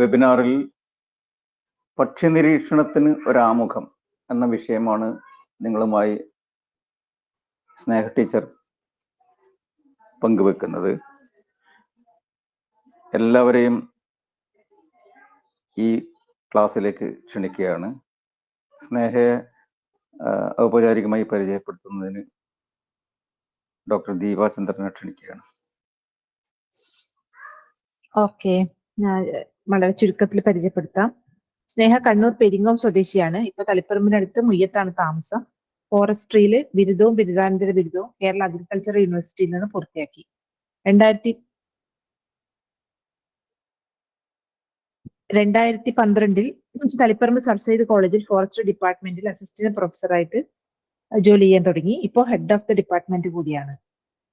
വെബിനാറിൽ പക്ഷി നിരീക്ഷണത്തിന് ഒരാമുഖം എന്ന വിഷയമാണ് നിങ്ങളുമായി സ്നേഹ ടീച്ചർ പങ്കുവെക്കുന്നത്. എല്ലാവരെയും ഈ ക്ലാസ്സിലേക്ക് ക്ഷണിക്കുകയാണ്. സ്നേഹയെ ഔപചാരികമായി പരിചയപ്പെടുത്തുന്നതിന് ഡോക്ടർ ദീപാചന്ദ്രനെ ക്ഷണിക്കുകയാണ്. ഓക്കെ, ഞാൻ വളരെ ചുരുക്കത്തിൽ പരിചയപ്പെടുത്താം. സ്നേഹ കണ്ണൂർ പെരിങ്ങോം സ്വദേശിയാണ്. ഇപ്പൊ തളിപ്പറമ്പിനടുത്ത് മുയ്യത്താണ് താമസം. ഫോറസ്ട്രിയിൽ ബിരുദവും ബിരുദാനന്തര ബിരുദവും കേരള അഗ്രികൾച്ചർ യൂണിവേഴ്സിറ്റിയിൽ നിന്ന് പൂർത്തിയാക്കി. 2012 തളിപ്പറമ്പ് സർ സയ്യിദ് കോളേജിൽ ഫോറസ്ട്രി ഡിപ്പാർട്ട്മെന്റിൽ അസിസ്റ്റന്റ് പ്രൊഫസറായിട്ട് ജോലി ചെയ്യാൻ തുടങ്ങി. ഇപ്പോൾ ഹെഡ് ഓഫ് ദ ഡിപ്പാർട്ട്മെന്റ് കൂടിയാണ്.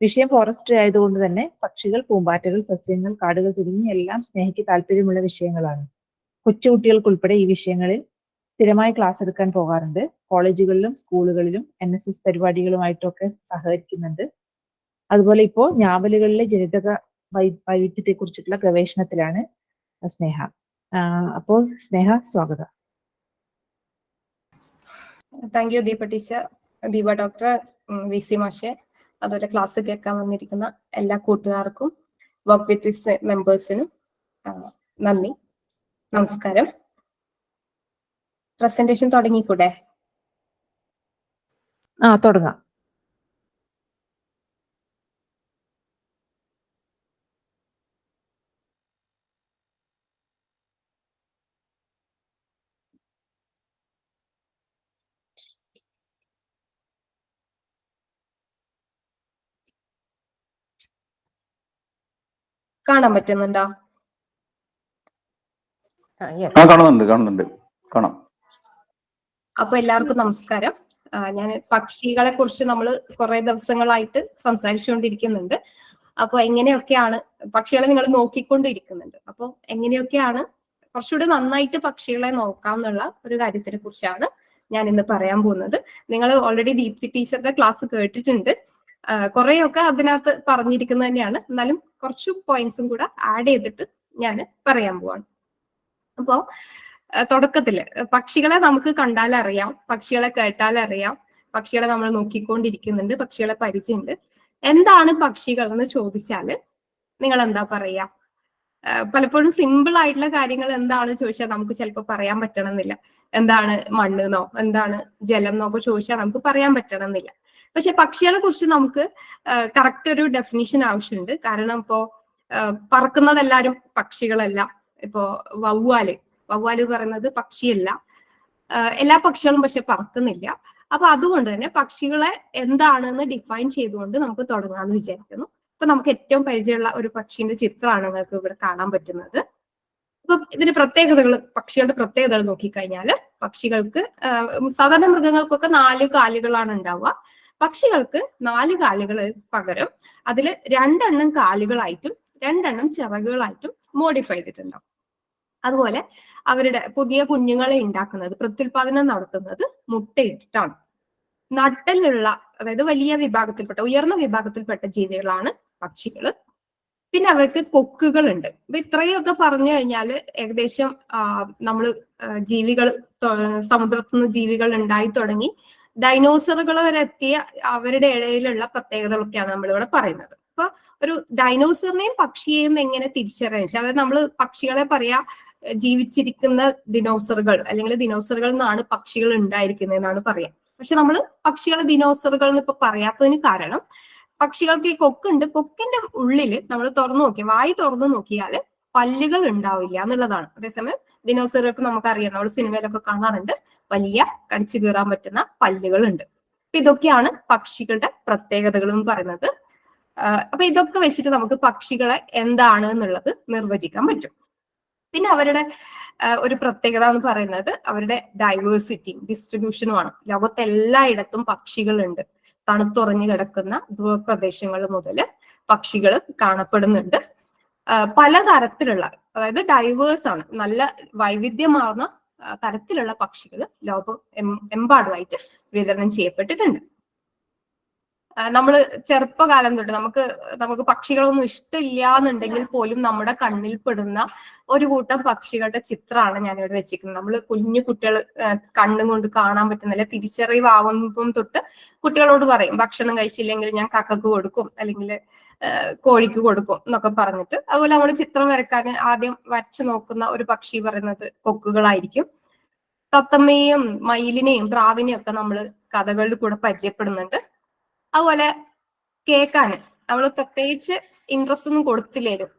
വിഷയം ഫോറസ്ട്രി ആയതുകൊണ്ട് തന്നെ പക്ഷികൾ, പൂമ്പാറ്റകൾ, സസ്യങ്ങൾ, കാടുകൾ തുടങ്ങിയ എല്ലാം സ്നേഹയ്ക്ക് താല്പര്യമുള്ള വിഷയങ്ങളാണ്. കൊച്ചുകുട്ടികൾക്കുൾപ്പെടെ ഈ വിഷയങ്ങളിൽ സ്ഥിരമായി ക്ലാസ് എടുക്കാൻ പോകാറുണ്ട്. കോളേജുകളിലും സ്കൂളുകളിലും NSS പരിപാടികളുമായിട്ടൊക്കെ സഹകരിക്കുന്നുണ്ട്. അതുപോലെ ഇപ്പോൾ ഞാവലുകളിലെ ജനിതക വൈവിധ്യത്തെ കുറിച്ചിട്ടുള്ള ഗവേഷണത്തിലാണ് സ്നേഹ. അപ്പോൾ സ്നേഹ, സ്വാഗതം. Thank you Deepa teacher, Deepa doctor, VC മാഷെ, അതുപോലെ ക്ലാസ് കേൾക്കാൻ വന്നിരിക്കുന്ന എല്ലാ കൂട്ടുകാർക്കും വർക്ക് വിത്ത് മെമ്പേഴ്സിനും നന്ദി, നമസ്കാരം. പ്രസന്റേഷൻ തുടങ്ങിക്കൂടെ? തുടങ്ങാം. കാണാൻ പറ്റുന്നുണ്ടോ? കാണുന്നുണ്ട്. കാണാം. അപ്പൊ എല്ലാവർക്കും നമസ്കാരം. ഞാൻ പക്ഷികളെ കുറിച്ച് നമ്മൾ കുറെ ദിവസങ്ങളായിട്ട് സംസാരിച്ചുകൊണ്ടിരിക്കുന്നുണ്ട്. അപ്പൊ എങ്ങനെയൊക്കെയാണ് പക്ഷികളെ നിങ്ങൾ നോക്കിക്കൊണ്ടിരിക്കുന്നുണ്ട്. അപ്പൊ എങ്ങനെയൊക്കെയാണ് കുറച്ചുകൂടി നന്നായിട്ട് പക്ഷികളെ നോക്കാം എന്നുള്ള ഒരു കാര്യത്തിനെ കുറിച്ചാണ് ഞാൻ ഇന്ന് പറയാൻ പോകുന്നത്. നിങ്ങൾ ഓൾറെഡി ദീപ്തി ടീച്ചറുടെ ക്ലാസ് കേട്ടിട്ടുണ്ട്. കുറെയൊക്കെ അതിനകത്ത് പറഞ്ഞിരിക്കുന്നത് തന്നെയാണ്. എന്നാലും കുറച്ച് പോയിന്റ്സും കൂടെ ആഡ് ചെയ്തിട്ട് ഞാൻ പറയാൻ പോവാണ്. അപ്പോ തുടക്കത്തില് പക്ഷികളെ നമുക്ക് കണ്ടാലറിയാം, പക്ഷികളെ കേട്ടാലറിയാം, പക്ഷികളെ നമ്മൾ നോക്കിക്കൊണ്ടിരിക്കുന്നുണ്ട്, പക്ഷികളെ പരിചയമുണ്ട്. എന്താണ് പക്ഷികൾ എന്ന് ചോദിച്ചാല് നിങ്ങൾ എന്താ പറയാ? പലപ്പോഴും സിമ്പിൾ ആയിട്ടുള്ള കാര്യങ്ങൾ എന്താണെന്ന് ചോദിച്ചാൽ നമുക്ക് ചിലപ്പോൾ പറയാൻ പറ്റണമെന്നില്ല. എന്താണ് മണ്ണെന്നോ എന്താണ് ജലം എന്നൊക്കെ ചോദിച്ചാൽ നമുക്ക് പറയാൻ പറ്റണമെന്നില്ല. പക്ഷെ പക്ഷികളെ കുറിച്ച് നമുക്ക് കറക്റ്റ് ഒരു ഡെഫിനിഷൻ ആവശ്യമുണ്ട്. കാരണം ഇപ്പോ പറക്കുന്നതെല്ലാരും പക്ഷികളല്ല. ഇപ്പോ വവ്വാല് പറയുന്നത് പക്ഷിയല്ല. എല്ലാ പക്ഷികളും പക്ഷെ പറക്കുന്നില്ല. അപ്പൊ അതുകൊണ്ട് തന്നെ പക്ഷികളെ എന്താണെന്ന് ഡിഫൈൻ ചെയ്തുകൊണ്ട് നമുക്ക് തുടങ്ങാമെന്ന് വിചാരിക്കുന്നു. അപ്പൊ നമുക്ക് ഏറ്റവും പരിചയമുള്ള ഒരു പക്ഷിന്റെ ചിത്രമാണ് നിങ്ങൾക്ക് ഇവിടെ കാണാൻ പറ്റുന്നത്. അപ്പൊ ഇതിന്റെ പക്ഷികളുടെ പ്രത്യേകതകൾ നോക്കിക്കഴിഞ്ഞാൽ പക്ഷികൾക്ക് സാധാരണ മൃഗങ്ങൾക്കൊക്കെ 4 കാലുകളാണ് ഉണ്ടാവുക. പക്ഷികൾക്ക് 4 കാലുകൾ പകരം അതിൽ 2 എണ്ണം കാലുകളായിട്ടും 2 എണ്ണം ചിറകുകളായിട്ടും മോഡിഫൈ ചെയ്തിട്ടുണ്ടാവും. അതുപോലെ അവരുടെ പുതിയ കുഞ്ഞുങ്ങളെ ഉണ്ടാക്കുന്നത്, പ്രത്യുൽപാദനം നടത്തുന്നത് മുട്ടയിട്ടിട്ടാണ്. നട്ടലുള്ള, അതായത് വലിയ വിഭാഗത്തിൽപ്പെട്ട, ഉയർന്ന വിഭാഗത്തിൽപ്പെട്ട ജീവികളാണ് പക്ഷികള്. പിന്നെ അവർക്ക് കൊക്കുകളുണ്ട്. അപ്പൊ ഇത്രയൊക്കെ പറഞ്ഞു കഴിഞ്ഞാൽ ഏകദേശം നമ്മള് ജീവികൾ, സമുദ്രത്തുനിന്ന് ജീവികൾ ഉണ്ടായി തുടങ്ങി ഡൈനോസറുകൾ വരെ എത്തിയ അവരുടെ ഇടയിലുള്ള പ്രത്യേകതകളൊക്കെയാണ് നമ്മളിവിടെ പറയുന്നത്. അപ്പൊ ഒരു ഡൈനോസറിനെയും പക്ഷിയെയും എങ്ങനെ തിരിച്ചറിയാൻ, അതായത് നമ്മൾ പക്ഷികളെ പറയാ ജീവിച്ചിരിക്കുന്ന ദിനോസറുകൾ, അല്ലെങ്കിൽ ദിനോസറുകൾ എന്നാണ് പക്ഷികൾ ഉണ്ടായിരിക്കുന്നത് എന്നാണ് പറയാം. പക്ഷെ നമ്മൾ പക്ഷികളെ ദിനോസറുകൾ എന്ന് ഇപ്പൊ പറയാത്തതിന് കാരണം പക്ഷികൾക്ക് ഈ കൊക്കുണ്ട്. കൊക്കിന്റെ ഉള്ളില് നമ്മൾ വായി തുറന്നു നോക്കിയാല് പല്ലുകൾ ഉണ്ടാവില്ല എന്നുള്ളതാണ്. അതേസമയം ദിനോസറുകൾക്ക് നമുക്കറിയാം, നമ്മൾ സിനിമയിലൊക്കെ കാണാറുണ്ട്, വലിയ കടിച്ചു കീറാൻ പറ്റുന്ന പല്ലുകൾ ഉണ്ട്. അപ്പൊ ഇതൊക്കെയാണ് പക്ഷികളുടെ പ്രത്യേകതകൾ എന്ന് പറയുന്നത്. അപ്പൊ ഇതൊക്കെ വെച്ചിട്ട് നമുക്ക് പക്ഷികളെ എന്താണ് എന്നുള്ളത് നിർവചിക്കാൻ പറ്റും. പിന്നെ അവരുടെ ഒരു പ്രത്യേകത എന്ന് പറയുന്നത് അവരുടെ ഡൈവേഴ്സിറ്റിയും ഡിസ്ട്രിബ്യൂഷനുമാണ്. ലോകത്തെ എല്ലായിടത്തും പക്ഷികളുണ്ട്. തണുത്തുറഞ്ഞു കിടക്കുന്ന ധ്രുവപ്രദേശങ്ങൾ മുതൽ പക്ഷികൾ കാണപ്പെടുന്നുണ്ട്. പലതരത്തിലുള്ള, അതായത് ഡൈവേഴ്സ് ആണ്, നല്ല വൈവിധ്യമാർന്ന തരത്തിലുള്ള പക്ഷികൾ ലോകം എമ്പാടുമായിട്ട് വിതരണം ചെയ്യപ്പെട്ടിട്ടുണ്ട്. നമ്മള് ചെറുപ്പകാലം തൊട്ട് നമുക്ക് പക്ഷികളൊന്നും ഇഷ്ടമില്ല എന്നുണ്ടെങ്കിൽ പോലും നമ്മുടെ കണ്ണിൽ പെടുന്ന ഒരു കൂട്ടം പക്ഷികളുടെ ചിത്രമാണ് ഞാനിവിടെ വെച്ചിരിക്കുന്നത്. നമ്മൾ കുഞ്ഞു കുട്ടികൾ കണ്ണും കൊണ്ട് കാണാൻ പറ്റുന്നില്ല, തിരിച്ചറിവാകുമ്പം തൊട്ട് കുട്ടികളോട് പറയും ഭക്ഷണം കഴിച്ചില്ലെങ്കിൽ ഞാൻ കക്കക്ക് കൊടുക്കും, അല്ലെങ്കിൽ കോഴിക്ക് കൊടുക്കും എന്നൊക്കെ പറഞ്ഞിട്ട്. അതുപോലെ നമ്മൾ ചിത്രം വരക്കാൻ ആദ്യം വരച്ചു നോക്കുന്ന ഒരു പക്ഷി പറയുന്നത് കൊക്കുകളായിരിക്കും. തത്തമ്മയെയും മയിലിനെയും പ്രാവിനെയും ഒക്കെ നമ്മൾ കഥകളിൽ കൂടെ പരിചയപ്പെടുന്നുണ്ട്. അതുപോലെ കേൾക്കാന് നമ്മൾ പ്രത്യേകിച്ച് ഇൻട്രസ്റ്റ് ഒന്നും കൊടുത്തില്ലേലും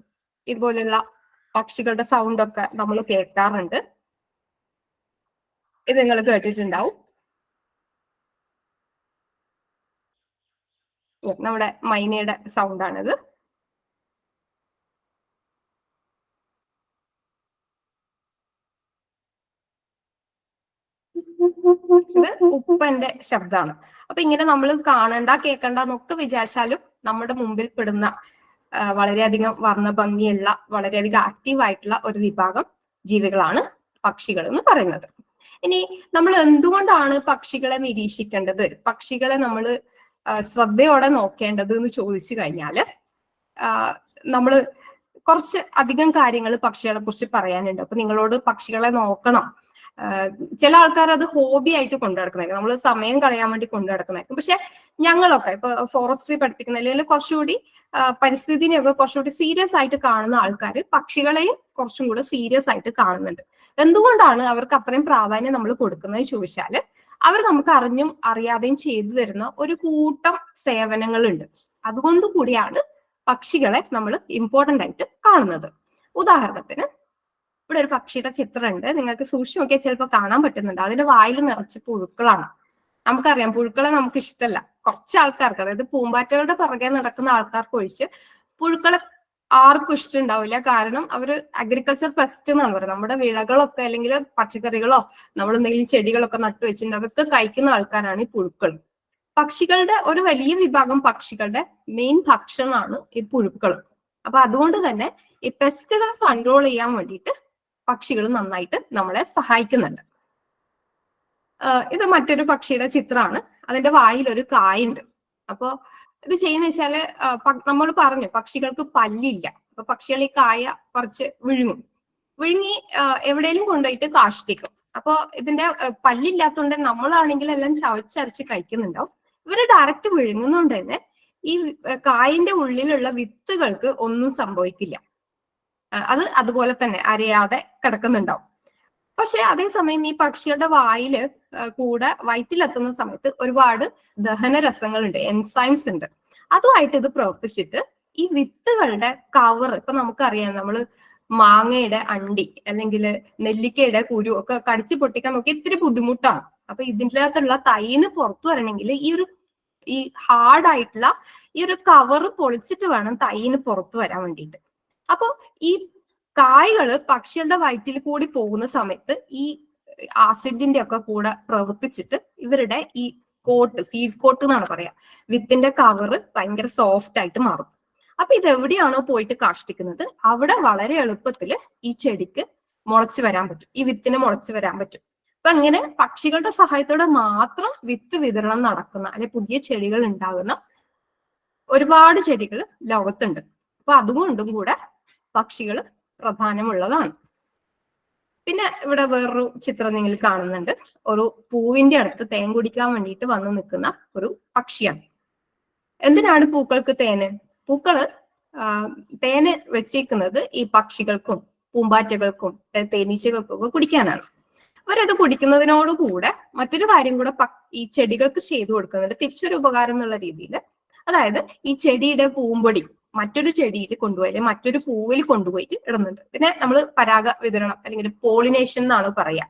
ഇതുപോലുള്ള പക്ഷികളുടെ സൗണ്ട് ഒക്കെ നമ്മൾ കേൾക്കാറുണ്ട്. ഇത് നിങ്ങൾ കേട്ടിട്ടുണ്ടാവും. നമ്മുടെ മൈനയുടെ സൗണ്ടാണിത്. ഇത് ഉപ്പന്റെ ശബ്ദമാണ്. അപ്പൊ ഇങ്ങനെ നമ്മൾ കാണണ്ട കേൾക്കണ്ട എന്നൊക്കെ വിചാരിച്ചാലും നമ്മുടെ മുമ്പിൽ പെടുന്ന വളരെയധികം വർണ്ണഭംഗിയുള്ള വളരെയധികം ആക്റ്റീവ് ആയിട്ടുള്ള ഒരു വിഭാഗം ജീവികളാണ് പക്ഷികൾ എന്ന് പറയുന്നത്. ഇനി നമ്മൾ എന്തുകൊണ്ടാണ് പക്ഷികളെ നിരീക്ഷിക്കേണ്ടത്, പക്ഷികളെ നമ്മൾ ശ്രദ്ധയോടെ നോക്കേണ്ടത് എന്ന് ചോദിച്ചു കഴിഞ്ഞാല് നമ്മൾ കുറച്ച് അധികം കാര്യങ്ങൾ പക്ഷികളെ കുറിച്ച് പറയാനുണ്ട്. അപ്പൊ നിങ്ങളോട് പക്ഷികളെ നോക്കണം, ചില ആൾക്കാർ അത് ഹോബി ആയിട്ട് കൊണ്ടുനടക്കുന്നതായിരിക്കും, നമ്മൾ സമയം കളയാൻ വേണ്ടി കൊണ്ടുനടക്കുന്നതായിരിക്കും. പക്ഷെ ഞങ്ങളൊക്കെ ഇപ്പൊ ഫോറസ്ട്രി പഠിപ്പിക്കുന്ന അല്ലെങ്കിൽ കുറച്ചുകൂടി പരിസ്ഥിതിനെയൊക്കെ കുറച്ചുകൂടി സീരിയസ് ആയിട്ട് കാണുന്ന ആൾക്കാർ പക്ഷികളെയും കുറച്ചും കൂടെ സീരിയസ് ആയിട്ട് കാണുന്നുണ്ട്. എന്തുകൊണ്ടാണ് അവർക്ക് അത്രയും പ്രാധാന്യം നമ്മൾ കൊടുക്കുന്നത് ചോദിച്ചാല് അവർ നമുക്ക് അറിഞ്ഞും അറിയാതെയും ചെയ്തു തരുന്ന ഒരു കൂട്ടം സേവനങ്ങളുണ്ട്. അതുകൊണ്ട് കൂടിയാണ് പക്ഷികളെ നമ്മൾ ഇമ്പോർട്ടന്റ് ആയിട്ട് കാണുന്നത്. ഉദാഹരണത്തിന് ഇവിടെ ഒരു പക്ഷിയുടെ ചിത്രമുണ്ട്, നിങ്ങൾക്ക് സൂക്ഷിച്ച് നോക്കിയാൽ ചിലപ്പോൾ കാണാൻ പറ്റുന്നുണ്ട്. അതിന്റെ വായിൽ നിറച്ച് പുഴുക്കളാണ്. നമുക്കറിയാം പുഴുക്കളെ നമുക്ക് ഇഷ്ടമല്ല. കുറച്ച് ആൾക്കാർക്ക്, അതായത് പൂമ്പാറ്റകളുടെ പുറകെ നടക്കുന്ന ആൾക്കാർക്ക് ഒഴിച്ച് പുഴുക്കളെ ആർക്കും ഇഷ്ടമുണ്ടാവില്ല. കാരണം അവർ അഗ്രികൾച്ചർ പെസ്റ്റ് എന്നാണ് പറയുന്നത്. നമ്മുടെ വിളകളൊക്കെ അല്ലെങ്കിൽ പച്ചക്കറികളോ നമ്മൾ എന്തെങ്കിലും ചെടികളൊക്കെ നട്ടുവെച്ചിട്ടുണ്ട് അതൊക്കെ കഴിക്കുന്ന ആൾക്കാരാണ് ഈ പുഴുക്കൾ. പക്ഷികളുടെ ഒരു വലിയ വിഭാഗം പക്ഷികളുടെ മെയിൻ ഭക്ഷണമാണ് ഈ പുഴുക്കൾ. അപ്പൊ അതുകൊണ്ട് തന്നെ ഈ പെസ്റ്റുകളെ കൺട്രോൾ ചെയ്യാൻ വേണ്ടിയിട്ട് പക്ഷികൾ നന്നായിട്ട് നമ്മളെ സഹായിക്കുന്നുണ്ട്. ഇത് മറ്റൊരു പക്ഷിയുടെ ചിത്രമാണ്. അതിന്റെ വായിൽ ഒരു കായുണ്ട്. അപ്പോ ഇത് ചെയ്യുന്ന വെച്ചാല് നമ്മൾ പറഞ്ഞു പക്ഷികൾക്ക് പല്ലില്ല. അപ്പൊ പക്ഷികൾ ഈ കായ പറിച്ച് വിഴുങ്ങി എവിടെയെങ്കിലും കൊണ്ടുപോയിട്ട് കാഷ്ടിക്കും. അപ്പോ ഇതിന്റെ പല്ലില്ലാത്തതുകൊണ്ട് നമ്മളാണെങ്കിൽ എല്ലാം ചവച്ചരച്ച് കഴിക്കുന്നുണ്ടാവും. ഇവര് ഡയറക്റ്റ് വിഴുങ്ങുന്നതുകൊണ്ട് തന്നെ ഈ കായിന്റെ ഉള്ളിലുള്ള വിത്തുകൾക്ക് ഒന്നും സംഭവിക്കില്ല. അത് അതുപോലെ തന്നെ അരയാതെ കിടക്കുന്നുണ്ടാവും. പക്ഷെ അതേസമയം ഈ പക്ഷിയുടെ വായില് കൂടെ വയറ്റിലെത്തുന്ന സമയത്ത് ഒരുപാട് ദഹനരസങ്ങളുണ്ട്, എൻസൈംസ് ഉണ്ട്. അതുമായിട്ട് ഇത് പ്രവർത്തിച്ചിട്ട് ഈ വിത്തുകളുടെ കവർ, ഇപ്പൊ നമുക്കറിയാം നമ്മള് മാങ്ങയുടെ അണ്ടി അല്ലെങ്കിൽ നെല്ലിക്കയുടെ കുരു ഒക്കെ കടിച്ചു പൊട്ടിക്കാൻ നോക്കി ഇത്തിരി ബുദ്ധിമുട്ടാണ്. അപ്പൊ ഇതിൻ്റെ അകത്തുള്ള തൈന് പുറത്തു വരണമെങ്കിൽ ഈ ഹാർഡായിട്ടുള്ള ഈ ഒരു കവർ പൊളിച്ചിട്ട് വേണം തൈന് പുറത്തു വരാൻ വേണ്ടിയിട്ട്. അപ്പൊ ഈ കായ്കള് പക്ഷികളുടെ വയറ്റിൽ കൂടി പോകുന്ന സമയത്ത് ഈ ആസിഡിന്റെ ഒക്കെ കൂടെ പ്രവർത്തിച്ചിട്ട് ഇവരുടെ ഈ കോട്ട്, സീഡ് കോട്ട് എന്നാണ് പറയാ, വിത്തിന്റെ കവറ് ഭയങ്കര സോഫ്റ്റ് ആയിട്ട് മാറും. അപ്പൊ ഇത് എവിടെയാണോ പോയിട്ട് കാഷ്ടിക്കുന്നത് അവിടെ വളരെ എളുപ്പത്തിൽ ഈ ചെടിക്ക് മുളച്ചു വരാൻ പറ്റും, ഈ വിത്തിന് മുളച്ചു വരാൻ പറ്റും. അപ്പൊ അങ്ങനെ പക്ഷികളുടെ സഹായത്തോടെ മാത്രം വിത്ത് വിതരണം നടക്കുന്ന അല്ലെ പുതിയ ചെടികൾ ഉണ്ടാകുന്ന ഒരുപാട് ചെടികൾ ലോകത്തുണ്ട്. അപ്പൊ അതുകൊണ്ടും കൂടെ പക്ഷികൾ പ്രധാനമുള്ളതാണ്. പിന്നെ ഇവിടെ വേറൊരു ചിത്രം നിങ്ങൾ കാണുന്നുണ്ട്. ഒരു പൂവിന്റെ അടുത്ത് തേൻ കുടിക്കാൻ വേണ്ടിയിട്ട് വന്ന് നിൽക്കുന്ന ഒരു പക്ഷിയാണ്. എന്തിനാണ് പൂക്കൾക്ക് തേന്? പൂക്കള് തേന് വെച്ചേക്കുന്നത് ഈ പക്ഷികൾക്കും പൂമ്പാറ്റകൾക്കും തേനീച്ചകൾക്കും ഒക്കെ കുടിക്കാനാണ്. അവരത് കുടിക്കുന്നതിനോടുകൂടെ മറ്റൊരു കാര്യം കൂടെ ഈ ചെടികൾക്ക് ചെയ്തു കൊടുക്കുന്നുണ്ട്, തിരിച്ചൊരു ഉപകാരം എന്നുള്ള രീതിയിൽ. അതായത് ഈ ചെടിയുടെ പൂമ്പൊടി മറ്റൊരു ചെടിയിൽ കൊണ്ടുപോയി അല്ലെങ്കിൽ മറ്റൊരു പൂവിൽ കൊണ്ടുപോയിട്ട് ഇടുന്നുണ്ട്. ഇതിനെ നമ്മൾ പരാഗ വിതരണം അല്ലെങ്കിൽ പോളിനേഷൻ എന്നാണ് പറയാ.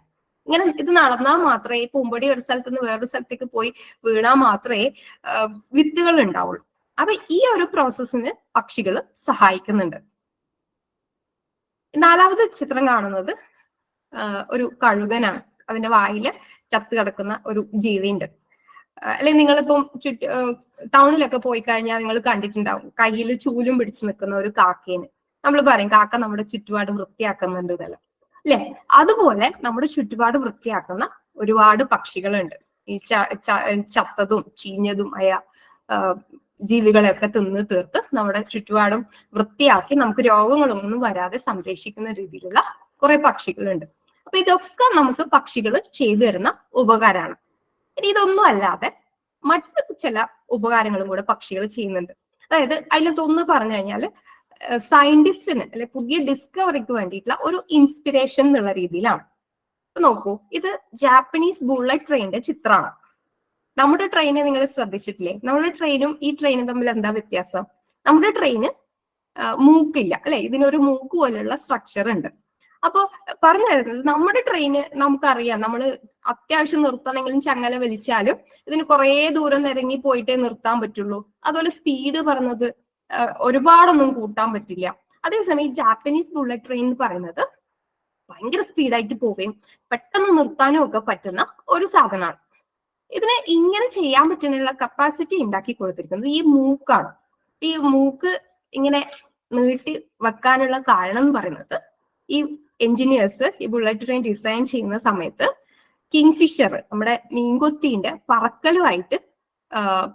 ഇങ്ങനെ ഇത് നടന്നാൽ മാത്രമേ പൂമ്പൊടി ഒരു സ്ഥലത്ത് നിന്ന് വേറൊരു സ്ഥലത്തേക്ക് പോയി വീണാൽ മാത്രമേ വിത്തുകൾ ഉണ്ടാവുള്ളൂ. അപ്പൊ ഈ ഒരു പ്രോസസ്സിന് പക്ഷികൾ സഹായിക്കുന്നുണ്ട്. നാലാമത് ചിത്രം കാണുന്നത് ഒരു കഴുകനാണ്. അതിന്റെ വായില് ചത്ത് കിടക്കുന്ന ഒരു ജീവിയുണ്ട്. അല്ലെങ്കിൽ നിങ്ങളിപ്പം ടൗണിലൊക്കെ പോയി കഴിഞ്ഞാൽ നിങ്ങൾ കണ്ടിട്ടുണ്ടാവും കയ്യിൽ ചൂലും പിടിച്ചു നിൽക്കുന്ന ഒരു കാക്കേന്. നമ്മൾ പറയും കാക്ക നമ്മുടെ ചുറ്റുപാട് വൃത്തിയാക്കുന്നുണ്ട് ഇതെല്ലാം, അല്ലെ? അതുപോലെ നമ്മുടെ ചുറ്റുപാട് വൃത്തിയാക്കുന്ന ഒരുപാട് പക്ഷികളുണ്ട്. ഈ ചത്തതും ചീഞ്ഞതും ആയ ജീവികളെയൊക്കെ തിന്ന് തീർത്ത് നമ്മുടെ ചുറ്റുപാടും വൃത്തിയാക്കി നമുക്ക് രോഗങ്ങളൊന്നും വരാതെ സംരക്ഷിക്കുന്ന രീതിയിലുള്ള കുറെ പക്ഷികളുണ്ട്. അപ്പൊ ഇതൊക്കെ നമുക്ക് പക്ഷികൾ ചെയ്തു തരുന്ന ഉപകാരമാണ്. ഇനി ഇതൊന്നും അല്ലാതെ മറ്റു ചില ഉപകാരങ്ങളും കൂടെ പക്ഷികൾ ചെയ്യുന്നുണ്ട്. അതായത് അതിലൊന്ന് പറഞ്ഞു കഴിഞ്ഞാൽ സയന്റിസ്റ്റിന് അല്ലെ പുതിയ ഡിസ്കവറിക്ക് വേണ്ടിയിട്ടുള്ള ഒരു ഇൻസ്പിറേഷൻ എന്നുള്ള രീതിയിലാണ്. നോക്കൂ, ഇത് ജാപ്പനീസ് ബുള്ളറ്റ് ട്രെയിനിന്റെ ചിത്രമാണ്. നമ്മുടെ ട്രെയിനെ നിങ്ങൾ ശ്രദ്ധിച്ചിട്ടില്ലേ? നമ്മുടെ ട്രെയിനും ഈ ട്രെയിനും തമ്മിൽ എന്താ വ്യത്യാസം? നമ്മുടെ ട്രെയിന് മൂക്കില്ല അല്ലെ, ഇതിനൊരു മൂക്ക് പോലെയുള്ള സ്ട്രക്ചർ ഉണ്ട്. അപ്പൊ പറഞ്ഞു വരുന്നത് നമ്മുടെ ട്രെയിന് നമുക്കറിയാം, നമ്മൾ അത്യാവശ്യം നിർത്തണമെങ്കിലും ചങ്ങല വലിച്ചാലും ഇതിന് കുറെ ദൂരം നിരങ്ങി പോയിട്ടേ നിർത്താൻ പറ്റുള്ളൂ. അതുപോലെ സ്പീഡ് പറഞ്ഞത് ഒരുപാടൊന്നും കൂട്ടാൻ പറ്റില്ല. അതേസമയം ഈ ജാപ്പനീസ് ബുള്ളറ്റ് ട്രെയിൻ എന്ന് പറയുന്നത് ഭയങ്കര സ്പീഡായിട്ട് പോവുകയും പെട്ടെന്ന് നിർത്താനും ഒക്കെ പറ്റുന്ന ഒരു സാധനമാണ്. ഇതിനെ ഇങ്ങനെ ചെയ്യാൻ പറ്റുന്ന കപ്പാസിറ്റി ഉണ്ടാക്കി കൊടുത്തിരിക്കുന്നത് ഈ മൂക്കാണ്. ഈ മൂക്ക് ഇങ്ങനെ നീട്ടി വെക്കാനുള്ള കാരണം എന്ന് പറയുന്നത് ഈ എഞ്ചിനീയേഴ്സ് ഈ ബുള്ളറ്റ് ട്രെയിൻ ഡിസൈൻ ചെയ്യുന്ന സമയത്ത് കിങ്ഫിഷർ നമ്മുടെ മീൻകൊത്തിന്റെ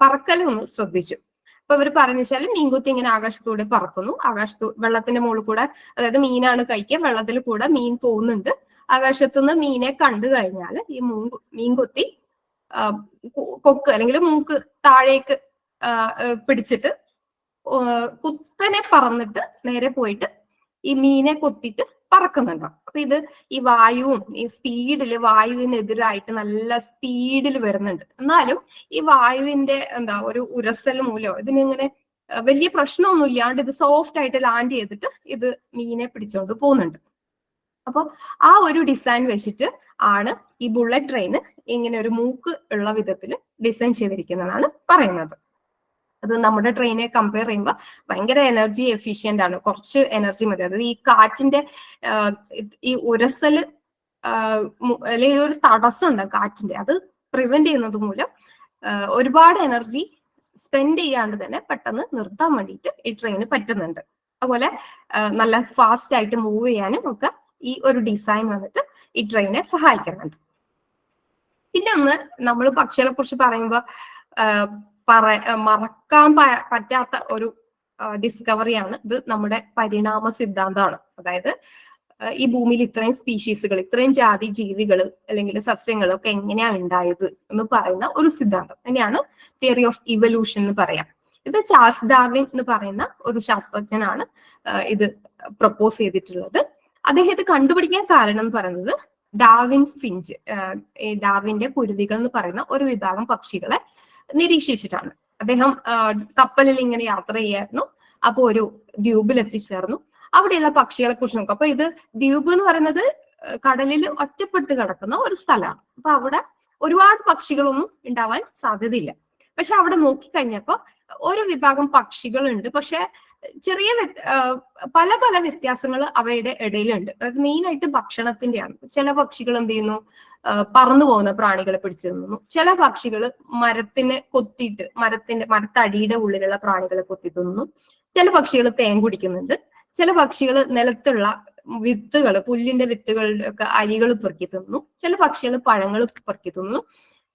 പറക്കലൊന്ന് ശ്രദ്ധിച്ചു. അപ്പൊ ഇവർ പറഞ്ഞു വെച്ചാൽ മീൻകൊത്തി ഇങ്ങനെ ആകാശത്തൂടെ പറക്കുന്നു, വെള്ളത്തിന്റെ മുകളിൽ കൂടെ, അതായത് മീനാണ് കഴിക്കുക, വെള്ളത്തിൽ കൂടെ മീൻ പോകുന്നുണ്ട്. ആകാശത്തുനിന്ന് മീനെ കണ്ടു കഴിഞ്ഞാൽ ഈ മീൻകൊത്തി കൊക്ക് അല്ലെങ്കിൽ മൂക്ക് താഴേക്ക് പിടിച്ചിട്ട് കുത്തനെ പറന്നിട്ട് നേരെ പോയിട്ട് ഈ മീനെ കൊത്തിട്ട് പറക്കുന്നുണ്ടാവും. അപ്പൊ ഇത് ഈ വായുവും ഈ വായുവിനെതിരായിട്ട് നല്ല സ്പീഡിൽ വരുന്നുണ്ട്. എന്നാലും ഈ വായുവിന്റെ ഒരു ഉരസൽ മൂലമോ ഇതിനിങ്ങനെ വലിയ പ്രശ്നമൊന്നും ഇല്ലാണ്ട് ഇത് സോഫ്റ്റ് ആയിട്ട് ലാൻഡ് ചെയ്തിട്ട് ഇത് മീനെ പിടിച്ചോണ്ട് പോകുന്നുണ്ട്. അപ്പൊ ആ ഒരു ഡിസൈൻ വെച്ചിട്ട് ആണ് ഈ ബുള്ളറ്റ് ട്രെയിന് ഇങ്ങനെ ഒരു മൂക്ക് ഉള്ള വിധത്തിൽ ഡിസൈൻ ചെയ്തിരിക്കുന്നതാണ് പറയുന്നത്. അത് നമ്മുടെ ട്രെയിനെ കമ്പയർ ചെയ്യുമ്പോൾ ഭയങ്കര എനർജി എഫിഷ്യന്റ് ആണ്. കുറച്ച് എനർജി മതി. അതായത് ഈ കാറ്റിന്റെ ഈ ഉരസല് അല്ലെങ്കിൽ ഒരു തടസ്സം ഉണ്ട് കാറ്റിന്റെ, അത് പ്രിവെന്റ് ചെയ്യുന്നത് മൂലം ഒരുപാട് എനർജി സ്പെൻഡ് ചെയ്യാണ്ട് തന്നെ പെട്ടെന്ന് നിർത്താൻ വേണ്ടിയിട്ട് ഈ ട്രെയിന് പറ്റുന്നുണ്ട്. അതുപോലെ നല്ല ഫാസ്റ്റ് ആയിട്ട് മൂവ് ചെയ്യാനും ഒക്കെ ഈ ഒരു ഡിസൈൻ വന്നിട്ട് ഈ ട്രെയിനെ സഹായിക്കുന്നുണ്ട്. പിന്നെ ഒന്ന് നമ്മൾ പക്ഷികളെ കുറിച്ച് പറയുമ്പോൾ മറക്കാൻ പറ്റാത്ത ഒരു ഡിസ്കവറിയാണ് ഇത്. നമ്മുടെ പരിണാമ സിദ്ധാന്തമാണ്. അതായത് ഈ ഭൂമിയിൽ ഇത്രയും സ്പീഷീസുകൾ, ഇത്രയും ജാതി ജീവികൾ അല്ലെങ്കിൽ സസ്യങ്ങൾ ഒക്കെ എങ്ങനെയാ ഉണ്ടായത് എന്ന് പറയുന്ന ഒരു സിദ്ധാന്തം തന്നെയാണ് തിയറി ഓഫ് ഇവല്യൂഷൻ എന്ന് പറയാം. ഇത് ചാൾസ് ഡാർവിൻ എന്ന് പറയുന്ന ഒരു ശാസ്ത്രജ്ഞനാണ് ഇത് പ്രപ്പോസ് ചെയ്തിട്ടുള്ളത്. അദ്ദേഹം ഇത് കണ്ടുപിടിക്കാൻ കാരണം എന്ന് പറയുന്നത് ഡാർവിൻസ് ഫിഞ്ച്, ഡാർവിന്റെ കുരുവികൾ എന്ന് പറയുന്ന ഒരു വിഭാഗം പക്ഷികളെ നിരീക്ഷിച്ചിട്ടാണ്. അദ്ദേഹം കപ്പലിൽ ഇങ്ങനെ യാത്ര ചെയ്യായിരുന്നു. അപ്പൊ ഒരു ദ്വീപിൽ എത്തിച്ചേർന്നു. അവിടെയുള്ള പക്ഷികളെ കുറിച്ച് നോക്കും. അപ്പൊ ഇത് ദ്വീപ് എന്ന് പറയുന്നത് കടലിൽ ഒറ്റപ്പെട്ട് കിടക്കുന്ന ഒരു സ്ഥലമാണ്. അപ്പൊ അവിടെ ഒരുപാട് പക്ഷികളൊന്നും ഉണ്ടാവാൻ സാധ്യതയില്ല. പക്ഷെ അവിടെ നോക്കിക്കഴിഞ്ഞപ്പോ ഒരു വിഭാഗം പക്ഷികളുണ്ട്. പക്ഷെ ചെറിയ പല പല വ്യത്യാസങ്ങൾ അവയുടെ ഇടയിലുണ്ട്. അതായത് മെയിൻ ആയിട്ട് ഭക്ഷണത്തിന്റെയാണ്. ചില പക്ഷികൾ എന്ത് ചെയ്യുന്നു, പറന്നു പോകുന്ന പ്രാണികളെ പിടിച്ചു തിന്നുന്നു. ചില പക്ഷികൾ മരത്തിനെ കൊത്തിയിട്ട് മരത്തടിയുടെ ഉള്ളിലുള്ള പ്രാണികളെ കൊത്തി തിന്നുന്നു. ചില പക്ഷികൾ തേൻ കുടിക്കുന്നുണ്ട്. ചില പക്ഷികൾ നിലത്തുള്ള വിത്തുകൾ, പുല്ലിന്റെ വിത്തുകളുടെ ഒക്കെ അരികൾ പെറുക്കി തിന്നു. ചില പക്ഷികൾ പഴങ്ങൾ പെറുക്കി തിന്നു.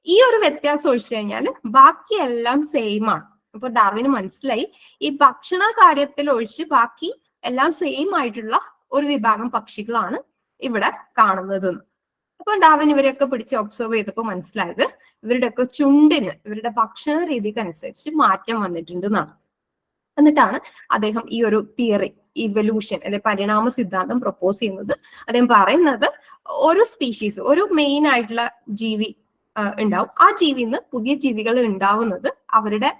ഈ ഒരു വ്യത്യാസം ഒഴിച്ചു കഴിഞ്ഞാൽ ബാക്കിയെല്ലാം സെയിം ആണ്. ഇപ്പൊ ഡാർവിന് മനസ്സിലായി ഈ ഭക്ഷണ കാര്യത്തിൽ ഒഴിച്ച് ബാക്കി എല്ലാം സെയിം ആയിട്ടുള്ള ഒരു വിഭാഗം പക്ഷികളാണ് ഇവിടെ കാണുന്നത്. അപ്പൊ ഡാർവിൻ ഇവരെയൊക്കെ പിടിച്ച് ഒബ്സർവ് ചെയ്തപ്പോൾ മനസ്സിലായത് ഇവരുടെയൊക്കെ ചുണ്ടിന് ഇവരുടെ ഭക്ഷണ രീതിക്ക് അനുസരിച്ച് മാറ്റം വന്നിട്ടുണ്ട് എന്നാണ്. എന്നിട്ടാണ് അദ്ദേഹം ഈ ഒരു തിയറി, ഇവല്യൂഷൻ അല്ലെ പരിണാമ സിദ്ധാന്തം പ്രപ്പോസ് ചെയ്യുന്നത്. അദ്ദേഹം പറയുന്നത് ഒരു സ്പീഷീസ്, ഒരു മെയിൻ ആയിട്ടുള്ള ജീവി ഉണ്ടാവും. ആ ജീവിന്ന് പുതിയ ജീവികൾ ഉണ്ടാവുന്നത് അവരുടെ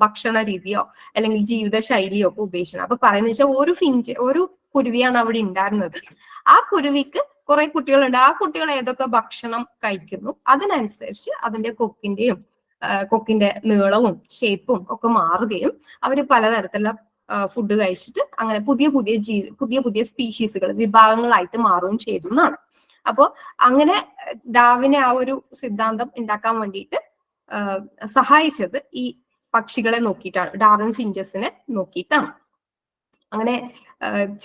ഭക്ഷണ രീതിയോ അല്ലെങ്കിൽ ജീവിത ശൈലിയോ ഒക്കെ ഉപയോഗിക്കണം. അപ്പൊ പറയുന്നത് വെച്ചാൽ ഒരു കുരുവിയാണ് അവിടെ ഉണ്ടായിരുന്നത്. ആ കുരുവിക്ക് കുറെ കുട്ടികളുണ്ട്. ആ കുട്ടികൾ ഏതൊക്കെ ഭക്ഷണം കഴിക്കുന്നു അതിനനുസരിച്ച് അതിന്റെ കൊക്കിന്റെ നീളവും ഷേപ്പും ഒക്കെ മാറുകയും അവര് പലതരത്തിലുള്ള ഫുഡ് കഴിച്ചിട്ട് അങ്ങനെ പുതിയ പുതിയ സ്പീഷീസുകൾ, വിഭാഗങ്ങളായിട്ട് മാറുകയും ചെയ്തു എന്നാണ്. അപ്പോ അങ്ങനെ ഡാർവിനെ ആ ഒരു സിദ്ധാന്തം ഉണ്ടാക്കാൻ വേണ്ടിയിട്ട് സഹായിച്ചത് ഈ പക്ഷികളെ നോക്കിയിട്ടാണ്, ഡാർവിൻ ഫിഞ്ചസിനെ നോക്കിയിട്ടാണ്. അങ്ങനെ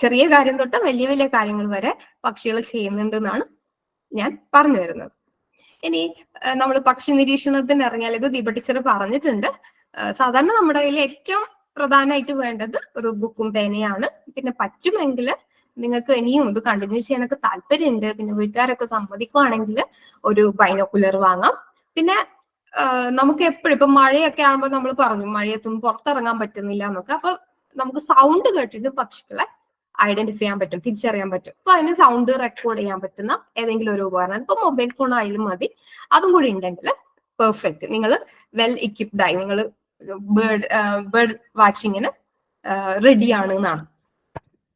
ചെറിയ കാര്യം തൊട്ട് വലിയ വലിയ കാര്യങ്ങൾ വരെ പക്ഷികൾ ചെയ്യുന്നുണ്ട് എന്നാണ് ഞാൻ പറഞ്ഞു വരുന്നത്. ഇനി നമ്മൾ പക്ഷി നിരീക്ഷണത്തിന് ഇറങ്ങിയാൽ, ഇത് ദീപ ടീച്ചർ പറഞ്ഞിട്ടുണ്ട്, സാധാരണ നമ്മുടെ കയ്യിൽ ഏറ്റവും പ്രധാനമായിട്ട് വേണ്ടത് ഒരു ബുക്കും പേനയാണ്. പിന്നെ പറ്റുമെങ്കിൽ നിങ്ങൾക്ക് ഇനിയും ഇത് കണ്ടിന്യൂ ചെയ്യാനൊക്കെ താല്പര്യമുണ്ട്, പിന്നെ വീട്ടുകാരൊക്കെ സമ്മതിക്കുവാണെങ്കിൽ ഒരു ബൈനോക്കുലർ വാങ്ങാം. പിന്നെ നമുക്ക് എപ്പോഴും ഇപ്പൊ മഴയൊക്കെ ആകുമ്പോൾ നമ്മൾ പറഞ്ഞു മഴയത്തൊന്നും പുറത്തിറങ്ങാൻ പറ്റുന്നില്ല എന്നൊക്കെ, അപ്പൊ നമുക്ക് സൗണ്ട് കേട്ടിട്ട് പക്ഷികളെ ഐഡന്റിഫൈ ചെയ്യാൻ പറ്റും, തിരിച്ചറിയാൻ പറ്റും. അപ്പൊ അതിന് സൗണ്ട് റെക്കോർഡ് ചെയ്യാൻ പറ്റുന്ന ഏതെങ്കിലും ഒരു ഉപകരണം, ഇപ്പൊ മൊബൈൽ ഫോൺ ആയാലും മതി, അതും കൂടി ഉണ്ടെങ്കിൽ പെർഫെക്റ്റ്. നിങ്ങൾ വെൽ ഇക്വിപ്ഡ് ആയി, നിങ്ങൾ ബേർഡ് വാച്ചിങ്ങിന് റെഡിയാണ് എന്നാണ്.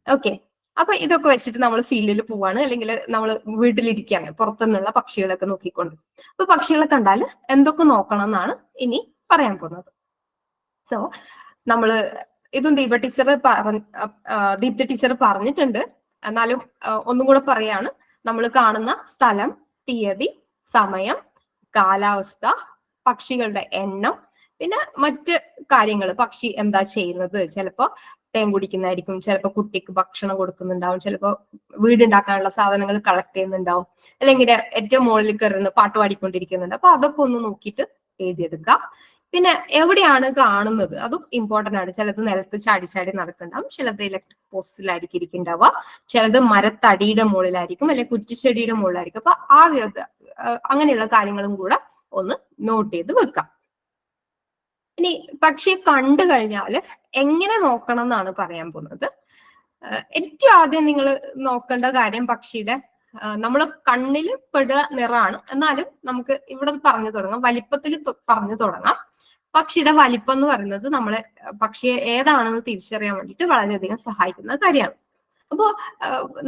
ഓക്കെ, അപ്പൊ ഇതൊക്കെ വെച്ചിട്ട് നമ്മൾ ഫീൽഡിൽ പോവാണ്, അല്ലെങ്കിൽ നമ്മൾ വീട്ടിലിരിക്കുകയാണ് പുറത്തുനിന്നുള്ള പക്ഷികളൊക്കെ നോക്കിക്കൊണ്ട്. അപ്പൊ പക്ഷികളെ കണ്ടാൽ എന്തൊക്കെ നോക്കണം എന്നാണ് ഇനി പറയാൻ പോകുന്നത്. സോ നമ്മള് ഇതും ദീപ്തി ടീച്ചർ പറഞ്ഞിട്ടുണ്ട്, എന്നാലും ഒന്നും കൂടെ പറയാണ്. നമ്മൾ കാണുന്ന സ്ഥലം, തീയതി, സമയം, കാലാവസ്ഥ, പക്ഷികളുടെ എണ്ണം, പിന്നെ മറ്റ് കാര്യങ്ങൾ, പക്ഷി എന്താ ചെയ്യുന്നത്, ചിലപ്പോ തേൻ കുടിക്കുന്നതായിരിക്കും, ചിലപ്പോൾ കുട്ടിക്ക് ഭക്ഷണം കൊടുക്കുന്നുണ്ടാവും, ചിലപ്പോൾ വീടുണ്ടാക്കാനുള്ള സാധനങ്ങൾ കളക്ട് ചെയ്യുന്നുണ്ടാവും, അല്ലെങ്കിൽ ഏറ്റവും മുകളിൽ കയറുന്ന പാട്ട് പാടിക്കൊണ്ടിരിക്കുന്നുണ്ട്. അപ്പൊ അതൊക്കെ ഒന്ന് നോക്കിയിട്ട് എഴുതിയെടുക്കാം. പിന്നെ എവിടെയാണ് കാണുന്നത് അതും ഇമ്പോർട്ടന്റ് ആണ്. ചിലത് നിലത്ത് ചാടി ചാടി നടക്കുന്നുണ്ടാവും, ചിലത് ഇലക്ട്രിക് പോസ്റ്റിലായിരിക്കും ഇരിക്കുന്നുണ്ടാവുക, ചിലത് മരത്തടിയുടെ മുകളിലായിരിക്കും, അല്ലെങ്കിൽ കുറ്റിച്ചെടിയുടെ മുകളിലായിരിക്കും. അപ്പൊ അങ്ങനെയുള്ള കാര്യങ്ങളും കൂടെ ഒന്ന് നോട്ട് ചെയ്ത് വെക്കാം. ഇനി പക്ഷിയെ കണ്ടു കഴിഞ്ഞാൽ എങ്ങനെ നോക്കണം എന്നാണ് പറയാൻ പോകുന്നത്. ഏറ്റവും ആദ്യം നിങ്ങൾ നോക്കേണ്ട കാര്യം പക്ഷിയുടെ നമ്മൾ കണ്ണിൽ പെടുക നിറമാണ്. എന്നാലും നമുക്ക് ഇവിടെ പറഞ്ഞു തുടങ്ങാം, വലിപ്പത്തിൽ പറഞ്ഞു തുടങ്ങാം. പക്ഷിയുടെ വലിപ്പം എന്ന് പറയുന്നത് നമ്മളെ പക്ഷിയെ ഏതാണെന്ന് തിരിച്ചറിയാൻ വേണ്ടിയിട്ട് വളരെയധികം സഹായിക്കുന്ന കാര്യമാണ്. അപ്പോ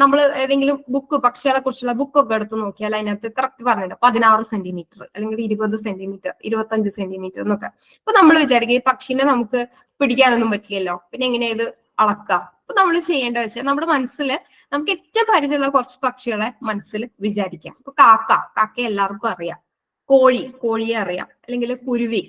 നമ്മൾ ഏതെങ്കിലും ബുക്ക്, പക്ഷികളെ കുറിച്ചുള്ള ബുക്കൊക്കെ എടുത്ത് നോക്കിയാൽ അതിനകത്ത് കറക്റ്റ് പറഞ്ഞിട്ടുണ്ട് 16 സെന്റിമീറ്റർ അല്ലെങ്കിൽ 20 സെന്റിമീറ്റർ 25 സെന്റിമീറ്റർ എന്നൊക്കെ. അപ്പൊ നമ്മൾ വിചാരിക്കുക ഈ പക്ഷിനെ നമുക്ക് പിടിക്കാനൊന്നും പറ്റില്ലല്ലോ, പിന്നെ എങ്ങനെയാ ഇത് അളക്കാം? അപ്പൊ നമ്മൾ ചെയ്യേണ്ടത് വെച്ചാൽ നമ്മുടെ മനസ്സിൽ നമുക്ക് ഏറ്റവും പരിചയമുള്ള കുറച്ച് പക്ഷികളെ മനസ്സിൽ വിചാരിക്കാം. അപ്പൊ കാക്കയെ എല്ലാവർക്കും അറിയാം, കോഴിയെ അറിയാം, അല്ലെങ്കിൽ കുരുവി,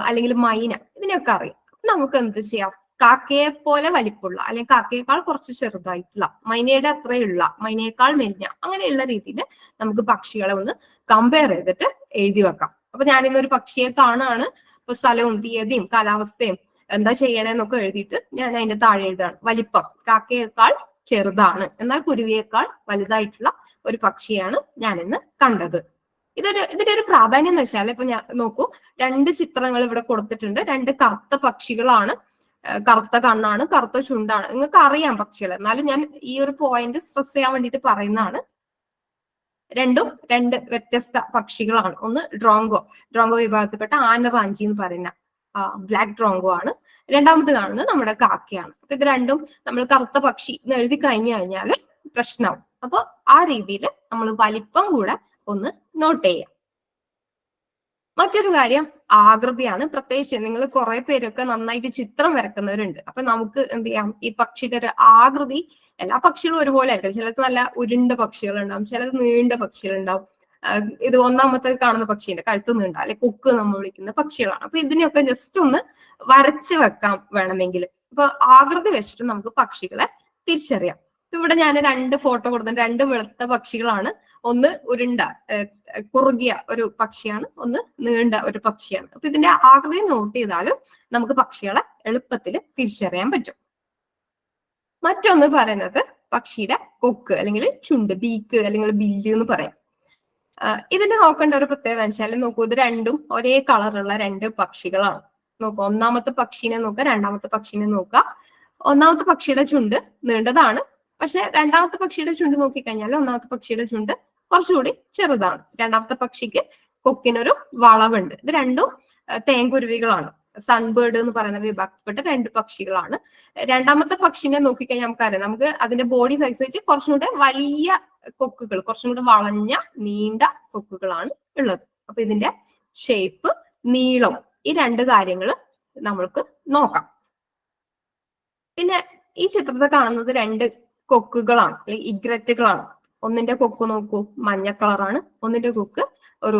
അല്ലെങ്കിൽ മൈന, ഇതിനൊക്കെ അറിയാം. നമുക്ക് എന്ത് ചെയ്യാം? കാക്കയെ പോലെ വലിപ്പമുള്ള, അല്ലെങ്കിൽ കാക്കയേക്കാൾ കുറച്ച് ചെറുതായിട്ടുള്ള, മൈനയുടെ അത്രയുള്ള, മൈനയേക്കാൾ മെലിഞ്ഞ, അങ്ങനെയുള്ള രീതിയിൽ നമുക്ക് പക്ഷികളെ ഒന്ന് കമ്പയർ ചെയ്തിട്ട് എഴുതി വെക്കാം. അപ്പൊ ഞാനിന്നൊരു പക്ഷിയെ കാണുകയാണ്, ഇപ്പൊ സ്ഥലവും തീയതിയും കാലാവസ്ഥയും എന്താ ചെയ്യണേന്നൊക്കെ എഴുതിയിട്ട് ഞാൻ അതിന്റെ താഴെ എഴുതാണ്. വലിപ്പം കാക്കയേക്കാൾ ചെറുതാണ്, എന്നാൽ കുരുവിയേക്കാൾ വലുതായിട്ടുള്ള ഒരു പക്ഷിയാണ് ഞാൻ ഇന്ന് കണ്ടത്. ഇതിന്റെ ഒരു പ്രാധാന്യം എന്ന് വെച്ചാൽ, ഇപ്പൊ ഞാൻ നോക്കൂ, 2 ചിത്രങ്ങൾ ഇവിടെ കൊടുത്തിട്ടുണ്ട്. 2 കറുത്ത പക്ഷികളാണ്, കറുത്ത കണ്ണാണ്, കറുത്ത ചുണ്ടാണ്. നിങ്ങൾക്ക് അറിയാം പക്ഷികൾ, എന്നാലും ഞാൻ ഈ ഒരു പോയിന്റ് സ്ട്രെസ് ചെയ്യാൻ വേണ്ടിയിട്ട് പറയുന്നതാണ്. രണ്ടും 2 വ്യത്യസ്ത പക്ഷികളാണ്. ഒന്ന് ഡ്രോങ്കോ വിഭാഗത്തിൽപ്പെട്ട ആനറാഞ്ചി എന്ന് പറയുന്ന ബ്ലാക്ക് ഡ്രോങ്കോ ആണ്. രണ്ടാമത് കാണുന്നത് നമ്മുടെ കാക്കയാണ്. അപ്പൊ ഇത് രണ്ടും നമ്മൾ കറുത്ത പക്ഷി എന്ന് എഴുതി കഴിഞ്ഞു കഴിഞ്ഞാൽ പ്രശ്നമാവും. അപ്പൊ ആ രീതിയിൽ നമ്മൾ വലിപ്പം കൂടെ ഒന്ന് നോട്ട് ചെയ്യാം. മറ്റൊരു കാര്യം ആകൃതിയാണ്. പ്രത്യേകിച്ച് നിങ്ങൾ കുറെ പേരൊക്കെ നന്നായിട്ട് ചിത്രം വരക്കുന്നവരുണ്ട്. അപ്പൊ നമുക്ക് എന്ത് ചെയ്യാം, ഈ പക്ഷിയുടെ ഒരു ആകൃതി, എല്ലാ പക്ഷികളും ഒരുപോലെ ആയിരിക്കും. ചിലത് നല്ല ഉരുണ്ട പക്ഷികളുണ്ടാവും, ചിലത് നീണ്ട പക്ഷികളുണ്ടാവും. ഇത് ഒന്നാമത്തെ കാണുന്ന പക്ഷിയുടെ കഴുത്ത് നീണ്ട, അല്ലെ കൊക്ക് നമ്മൾ വിളിക്കുന്ന പക്ഷികളാണ്. അപ്പൊ ഇതിനെയൊക്കെ ജസ്റ്റ് ഒന്ന് വരച്ച് വെക്കാം വേണമെങ്കിൽ. അപ്പൊ ആകൃതി വെച്ചിട്ട് നമുക്ക് പക്ഷികളെ തിരിച്ചറിയാം. ഇവിടെ ഞാൻ 2 ഫോട്ടോ കൊടുത്തിട്ടുണ്ട്. 2 വെളുത്ത പക്ഷികളാണ്. ഒന്ന് ഉരുണ്ട കുറുകിയ ഒരു പക്ഷിയാണ്, ഒന്ന് നീണ്ട ഒരു പക്ഷിയാണ്. അപ്പൊ ഇതിന്റെ ആകൃതി നോട്ട് ചെയ്താലും നമുക്ക് പക്ഷികളെ എളുപ്പത്തിൽ തിരിച്ചറിയാൻ പറ്റും. മറ്റൊന്ന് പറയുന്നത് പക്ഷിയുടെ കൊക്ക് അല്ലെങ്കിൽ ചുണ്ട്, ബീക്ക് അല്ലെങ്കിൽ ബില്ല് എന്ന് പറയാം. ഇതിന് നോക്കേണ്ട ഒരു പ്രത്യേകത വെച്ചാൽ, നോക്കൂ, ഇത് രണ്ടും ഒരേ കളറുള്ള 2 പക്ഷികളാണ്. നോക്കൂ, ഒന്നാമത്തെ പക്ഷിനെ നോക്കുക, രണ്ടാമത്തെ പക്ഷിനെ നോക്കുക. ഒന്നാമത്തെ പക്ഷിയുടെ ചുണ്ട് നീണ്ടതാണ്, പക്ഷെ രണ്ടാമത്തെ പക്ഷിയുടെ ചുണ്ട് നോക്കിക്കഴിഞ്ഞാൽ ഒന്നാമത്തെ പക്ഷിയുടെ ചുണ്ട് കുറച്ചുകൂടി ചെറുതാണ്. രണ്ടാമത്തെ പക്ഷിക്ക് കൊക്കിനൊരു വളവുണ്ട്. ഇത് രണ്ടും തേൻകുരുവികളാണ്. സൺബേർഡ് എന്ന് പറയുന്ന വിഭാഗത്തിൽപ്പെട്ട 2 പക്ഷികളാണ്. രണ്ടാമത്തെ പക്ഷിനെ നോക്കിക്കഴിഞ്ഞാൽ നമുക്കറിയാം, നമുക്ക് അതിന്റെ ബോഡി സൈസ് വെച്ച് കുറച്ചും കൂടെ വലിയ കൊക്കുകൾ, കുറച്ചും കൂടെ വളഞ്ഞ നീണ്ട കൊക്കുകളാണ് ഉള്ളത്. അപ്പൊ ഇതിന്റെ ഷേപ്പ്, നീളം, ഈ 2 കാര്യങ്ങൾ നമ്മൾക്ക് നോക്കാം. പിന്നെ ഈ ചിത്രത്തിൽ കാണുന്നത് 2 കൊക്കുകളാണ്, അല്ലെങ്കിൽ ഇഗ്രറ്റുകളാണ്. ഒന്നിന്റെ കൊക്ക് നോക്കൂ, മഞ്ഞ കളറാണ്. ഒന്നിന്റെ കൊക്ക് ഒരു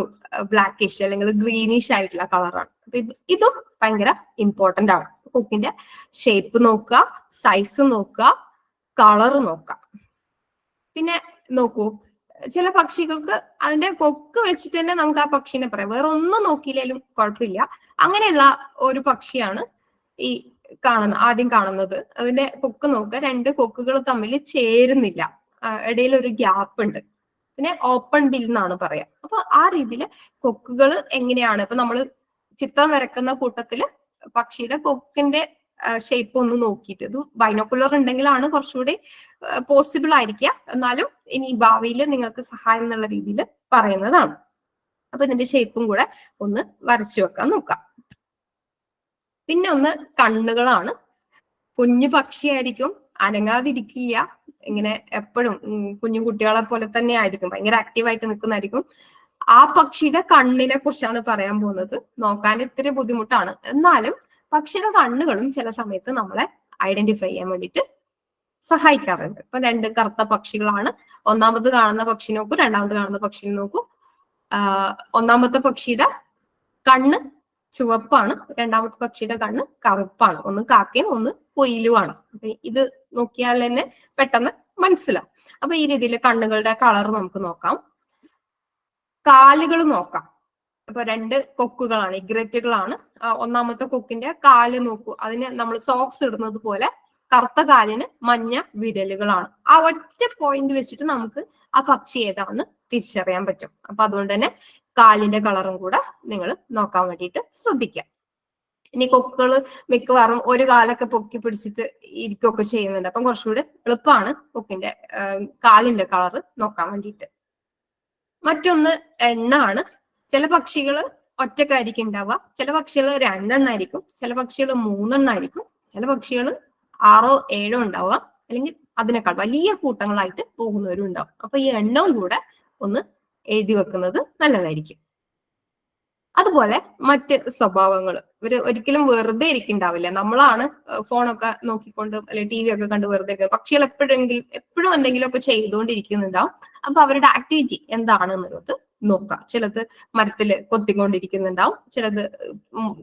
ബ്ലാക്കിഷ് അല്ലെങ്കിൽ ഗ്രീനിഷ് ആയിട്ടുള്ള കളറാണ്. അപ്പൊ ഇതും ഭയങ്കര ഇമ്പോർട്ടന്റ് ആണ്. കൊക്കിന്റെ ഷേപ്പ് നോക്കുക, സൈസ് നോക്കുക, കളർ നോക്കുക. പിന്നെ നോക്കൂ, ചില പക്ഷികൾക്ക് അതിന്റെ കൊക്ക് വെച്ചിട്ട് തന്നെ നമുക്ക് ആ പക്ഷിനെ പറയാം, വേറെ ഒന്നും നോക്കിയില്ലേലും കുഴപ്പമില്ല. അങ്ങനെയുള്ള ഒരു പക്ഷിയാണ് ഈ ആദ്യം കാണുന്നത്. അതിന്റെ കൊക്ക് നോക്കുക, രണ്ട് കൊക്കുകൾ തമ്മിൽ ചേരുന്നില്ല, ഇടയിൽ ഒരു ഗ്യാപ്പ് ഉണ്ട്. പിന്നെ ഓപ്പൺ ബിൽ എന്നാണ് പറയാ. അപ്പൊ ആ രീതിയിൽ കൊക്കുകൾ എങ്ങനെയാണ്, ഇപ്പൊ നമ്മൾ ചിത്രം വരക്കുന്ന കൂട്ടത്തില് പക്ഷിയുടെ കൊക്കിന്റെ ഷേപ്പ് ഒന്ന് നോക്കിയിട്ട്, ഇത് ബൈനോക്കുലർ ഉണ്ടെങ്കിലാണ് കുറച്ചുകൂടി പോസിബിൾ ആയിരിക്കുക. എന്നാലും ഇനി ഭാവിയിൽ നിങ്ങൾക്ക് സഹായം എന്നുള്ള രീതിയിൽ പറയുന്നതാണ്. അപ്പൊ ഇതിന്റെ ഷേപ്പും കൂടെ ഒന്ന് വരച്ചു വെക്കാൻ നോക്കാം. പിന്നെ ഒന്ന് കണ്ണുകളാണ്. കുഞ്ഞു പക്ഷിയായിരിക്കും, അനങ്ങാതിരിക്കില്ല, ഇങ്ങനെ എപ്പോഴും കുഞ്ഞു കുട്ടികളെ പോലെ തന്നെ ആയിരിക്കും, ഭയങ്കര ആക്റ്റീവായിട്ട് നിൽക്കുന്നതായിരിക്കും. ആ പക്ഷിയുടെ കണ്ണിനെ കുറിച്ചാണ് പറയാൻ പോകുന്നത്. നോക്കാൻ ഇത്തിരി ബുദ്ധിമുട്ടാണ്, എന്നാലും പക്ഷിയുടെ കണ്ണുകളും ചില സമയത്ത് നമ്മളെ ഐഡന്റിഫൈ ചെയ്യാൻ വേണ്ടിയിട്ട് സഹായിക്കാറുണ്ട്. ഇപ്പൊ രണ്ട് കറുത്ത പക്ഷികളാണ്, ഒന്നാമത് കാണുന്ന പക്ഷി നോക്കൂ, രണ്ടാമത് കാണുന്ന പക്ഷി നോക്കൂ. ഒന്നാമത്തെ പക്ഷിയുടെ കണ്ണ് ചുവപ്പാണ്, രണ്ടാമത്തെ പക്ഷിയുടെ കണ്ണ് കറുപ്പാണ്. ഒന്ന് കാക്കയും ഒന്ന് കൊയിലുമാണ്. അപ്പൊ ഇത് നോക്കിയാൽ തന്നെ പെട്ടെന്ന് മനസ്സിലാവും. അപ്പൊ ഈ രീതിയിൽ കണ്ണുകളുടെ കളർ നമുക്ക് നോക്കാം. കാലുകൾ നോക്കാം. അപ്പൊ രണ്ട് കൊക്കുകളാണ്, ഇഗ്രറ്റുകളാണ്. ഒന്നാമത്തെ കൊക്കിന്റെ കാല് നോക്കൂ, അതിന് നമ്മൾ സോക്സ് ഇടുന്നത് പോലെ കറുത്ത കാലിന് മഞ്ഞ വിരലുകളാണ്. ആ ഒറ്റ പോയിന്റ് വെച്ചിട്ട് നമുക്ക് ആ പക്ഷി ഏതാണെന്ന് തിരിച്ചറിയാൻ പറ്റും. അപ്പൊ അതുകൊണ്ട് തന്നെ കാലിന്റെ കളറും കൂടെ നിങ്ങൾ നോക്കാൻ വേണ്ടിയിട്ട് ശ്രദ്ധിക്കാം. ഇനി കൊക്കുകള് മിക്കവാറും ഒരു കാലൊക്കെ പൊക്കി പിടിച്ചിട്ട് ഇരിക്കുകയൊക്കെ ചെയ്യുന്നുണ്ട്. അപ്പം കുറച്ചുകൂടി എളുപ്പമാണ് കൊക്കിന്റെ കാലിന്റെ കളറ് നോക്കാൻ വേണ്ടിയിട്ട്. മറ്റൊന്ന് എണ്ണാണ്. ചില പക്ഷികൾ ഒറ്റക്കായിരിക്കും ഉണ്ടാവുക, ചില പക്ഷികൾ രണ്ടെണ്ണായിരിക്കും, ചില പക്ഷികൾ മൂന്നെണ്ണായിരിക്കും, ചില പക്ഷികൾ 6 or 7 ഉണ്ടാവുക, അല്ലെങ്കിൽ അതിനേക്കാൾ വലിയ കൂട്ടങ്ങളായിട്ട് പോകുന്നവരും ഉണ്ടാവും. അപ്പൊ ഈ എണ്ണവും കൂടെ ഒന്ന് എഴുതി വെക്കുന്നത് നല്ലതായിരിക്കും. അതുപോലെ മറ്റ് സ്വഭാവങ്ങൾ, ഇവര് ഒരിക്കലും വെറുതെ ഇരിക്കുന്നുണ്ടാവില്ല. നമ്മളാണ് ഫോണൊക്കെ നോക്കിക്കൊണ്ട് അല്ലെങ്കിൽ ടി വി ഒക്കെ കണ്ട് വെറുതെ ഇരിക്കുക. പക്ഷികൾ എപ്പോഴും എന്തെങ്കിലും ഒക്കെ ചെയ്തുകൊണ്ടിരിക്കുന്നുണ്ടാവും. അപ്പൊ അവരുടെ ആക്ടിവിറ്റി എന്താണെന്നുള്ളത് നോക്കാം. ചിലത് മരത്തിൽ കൊത്തിക്കൊണ്ടിരിക്കുന്നുണ്ടാവും, ചിലത്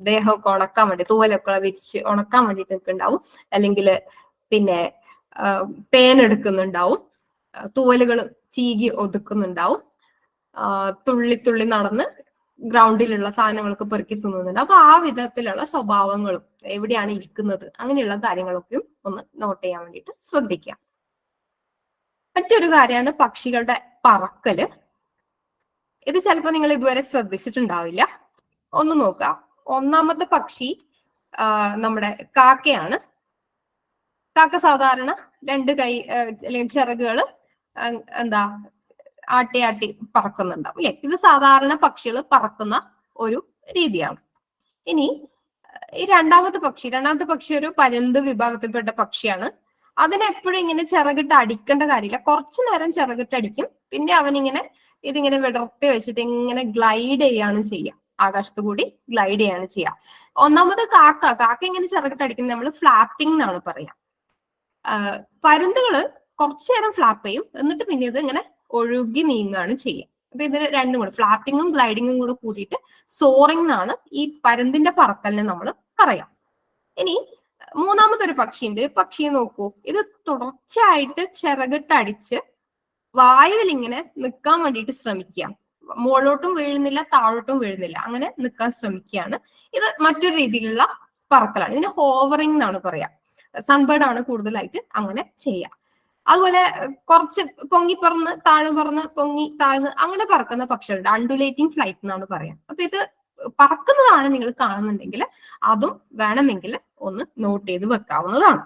ദേഹമൊക്കെ ഉണക്കാൻ വേണ്ടി തൂവലൊക്കെ വിരിച്ച് ഉണക്കാൻ വേണ്ടിയിട്ട് നിൽക്കുന്നുണ്ടാവും, അല്ലെങ്കിൽ പിന്നെ പേനെടുക്കുന്നുണ്ടാവും, തൂവലുകൾ ചീകി ഒതുക്കുന്നുണ്ടാവും, തുള്ളി നടന്ന് ഗ്രൗണ്ടിലുള്ള സാധനങ്ങളൊക്കെ പെറുക്കി തിന്നുന്നുണ്ട്. അപ്പൊ ആ വിധത്തിലുള്ള സ്വഭാവങ്ങളും എവിടെയാണ് ഇരിക്കുന്നത് അങ്ങനെയുള്ള കാര്യങ്ങളൊക്കെയും ഒന്ന് നോട്ട് ചെയ്യാൻ വേണ്ടിയിട്ട് ശ്രദ്ധിക്കാം. മറ്റൊരു കാര്യമാണ് പക്ഷികളുടെ പറക്കല്. ഇത് ചിലപ്പോൾ നിങ്ങൾ ഇതുവരെ ശ്രദ്ധിച്ചിട്ടുണ്ടാവില്ല. ഒന്ന് നോക്കാം. ഒന്നാമത്തെ പക്ഷി നമ്മുടെ കാക്കയാണ്. കാക്ക സാധാരണ രണ്ട് കൈ അല്ലെങ്കിൽ ചിറകുകൾ ആട്ടി പറക്കുന്നുണ്ടാവും അല്ലെ. ഇത് സാധാരണ പക്ഷികൾ പറക്കുന്ന ഒരു രീതിയാണ്. ഇനി ഈ രണ്ടാമത്തെ പക്ഷി ഒരു പരുന്ത് വിഭാഗത്തിൽപ്പെട്ട പക്ഷിയാണ്. അതിനെപ്പോഴും ഇങ്ങനെ ചിറകിട്ട് അടിക്കേണ്ട കാര്യമില്ല. കുറച്ചു നേരം ചിറകിട്ട് അടിക്കും, പിന്നെ അവനിങ്ങനെ ഇതിങ്ങനെ വിടർത്തി വെച്ചിട്ട് ഇങ്ങനെ ഗ്ലൈഡ് ചെയ്യാണ് ചെയ്യുക, ആകാശത്ത് കൂടി ഗ്ലൈഡ് ചെയ്യാണ് ചെയ്യുക. ഒന്നാമത് കാക്ക ഇങ്ങനെ ചിറകിട്ട് അടിക്കുന്നത് നമ്മൾ ഫ്ലാപ്പിംഗ് എന്നാണ് പറയാ. പരുന്തുകള് കുറച്ചു നേരം ഫ്ലാപ്പ് ചെയ്യും, എന്നിട്ട് പിന്നെ ഇത് ഇങ്ങനെ ഒഴുകി നീങ്ങുകയാണ് ചെയ്യുക. അപ്പൊ ഇതിന് രണ്ടും കൂടെ ഫ്ലാപ്പിങ്ങും ഗ്ലൈഡിങ്ങും കൂടെ കൂടിയിട്ട് സോറിംഗ് എന്നാണ് ഈ പരുന്തിന്റെ പറക്കലിനെ നമ്മൾ പറയാം. ഇനി മൂന്നാമത്തെ ഒരു പക്ഷിയുണ്ട്. പക്ഷിയെ നോക്കൂ, ഇത് തുടർച്ചയായിട്ട് ചിറകിട്ടടിച്ച് വായുവിൽ ഇങ്ങനെ നിൽക്കാൻ വേണ്ടിയിട്ട് ശ്രമിക്കുക. മുകളിലോട്ടും വീഴുന്നില്ല, താഴോട്ടും വീഴുന്നില്ല, അങ്ങനെ നിൽക്കാൻ ശ്രമിക്കുകയാണ്. ഇത് മറ്റൊരു രീതിയിലുള്ള പറക്കലാണ്. ഇതിന് ഹോവറിംഗ് എന്നാണ് പറയാ. സൺബേർഡ് ആണ് കൂടുതലായിട്ട് അങ്ങനെ ചെയ്യുക. അതുപോലെ കുറച്ച് പൊങ്ങി പറന്ന് പൊങ്ങി താഴ്ന്ന് അങ്ങനെ പറക്കുന്ന പക്ഷികളുണ്ട്. അണ്ടുലേറ്റിംഗ് ഫ്ലൈറ്റ് എന്നാണ് പറയാം. അപ്പൊ ഇത് പറക്കുന്നതാണ് നിങ്ങൾ കാണുന്നുണ്ടെങ്കിൽ അതും വേണമെങ്കിൽ ഒന്ന് നോട്ട് ചെയ്ത് വെക്കാവുന്നതാണ്.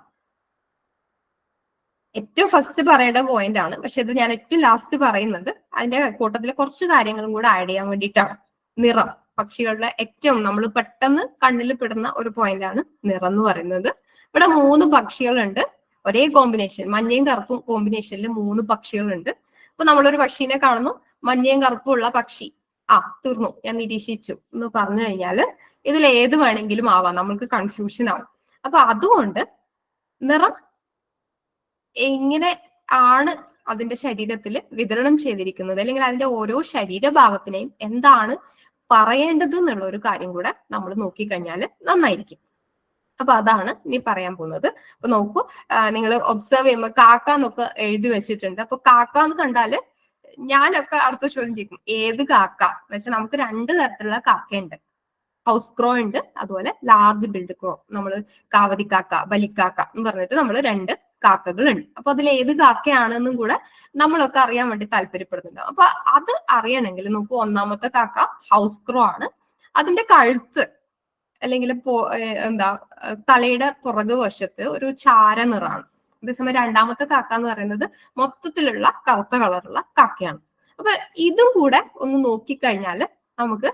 ഏറ്റവും ഫസ്റ്റ് പറയേണ്ട പോയിന്റ് ആണ്, പക്ഷെ ഇത് ഞാൻ ഏറ്റവും ലാസ്റ്റ് പറയുന്നത് അതിന്റെ കൂട്ടത്തിൽ കുറച്ച് കാര്യങ്ങളും കൂടെ ആഡ് ചെയ്യാൻ വേണ്ടിയിട്ടാണ്. നിറം. പക്ഷികളുടെ ഏറ്റവും നമ്മൾ പെട്ടെന്ന് കണ്ണിൽ പെടുന്ന ഒരു പോയിന്റ് ആണ് നിറം എന്ന് പറയുന്നത്. ഇവിടെ 3 പക്ഷികളുണ്ട്, ഒരേ കോമ്പിനേഷൻ, മഞ്ഞയും കറുപ്പും കോമ്പിനേഷനിൽ 3 പക്ഷികളുണ്ട്. അപ്പൊ നമ്മളൊരു പക്ഷീനെ കാണുന്നു, മഞ്ഞയും കറുപ്പും ഉള്ള പക്ഷി, തീർന്നു, ഞാൻ നിരീക്ഷിച്ചു എന്ന് പറഞ്ഞു കഴിഞ്ഞാൽ ഇതിൽ ഏത് വേണമെങ്കിലും ആവാം, നമ്മൾക്ക് കൺഫ്യൂഷൻ ആവും. അപ്പൊ അതുകൊണ്ട് നിറം എങ്ങനെ ആണ് അതിന്റെ ശരീരത്തിൽ വിതരണം ചെയ്തിരിക്കുന്നത്, അല്ലെങ്കിൽ അതിന്റെ ഓരോ ശരീരഭാഗത്തിനെയും എന്താണ് പറയേണ്ടത് എന്നുള്ള ഒരു കാര്യം കൂടെ നമ്മൾ നോക്കിക്കഴിഞ്ഞാൽ നന്നായിരിക്കും. അപ്പൊ അതാണ് ഇനി പറയാൻ പോകുന്നത്. അപ്പൊ നോക്കൂ, നിങ്ങൾ ഒബ്സർവ് ചെയ്യുമ്പോൾ കാക്ക എന്നൊക്കെ എഴുതി വെച്ചിട്ടുണ്ട്. അപ്പൊ കാക്ക എന്ന് കണ്ടാല് ഞാനൊക്കെ അടുത്ത ചോദ്യം ചോദിക്കും, ഏത് കാക്ക എന്ന് വെച്ചാൽ നമുക്ക് 2 തരത്തിലുള്ള കാക്കയുണ്ട്. ഹൗസ് ക്രോ ഉണ്ട്, അതുപോലെ ലാർജ് ബിൽഡ് ക്രോ. നമ്മൾ കാവതിക്കാക്ക, ബലിക്കാക്ക എന്ന് പറഞ്ഞിട്ട് നമ്മൾ 2 കാക്കകളുണ്ട്. അപ്പൊ അതിൽ ഏത് കാക്കയാണെന്നും കൂടെ നമ്മളൊക്കെ അറിയാൻ വേണ്ടി താല്പര്യപ്പെടുന്നുണ്ട്. അപ്പൊ അത് അറിയണമെങ്കിൽ നോക്കൂ, ഒന്നാമത്തെ കാക്ക ഹൗസ് ക്രോ ആണ്. അതിന്റെ കഴുത്ത് അല്ലെങ്കിൽ എന്താ തലയുടെ പുറകു വശത്ത് ഒരു ചാര നിറാണ്. അതേസമയം രണ്ടാമത്തെ കാക്ക എന്ന് പറയുന്നത് മൊത്തത്തിലുള്ള കറുത്ത കളറുള്ള കാക്കയാണ്. അപ്പൊ ഇതും കൂടെ ഒന്ന് നോക്കിക്കഴിഞ്ഞാൽ നമുക്ക്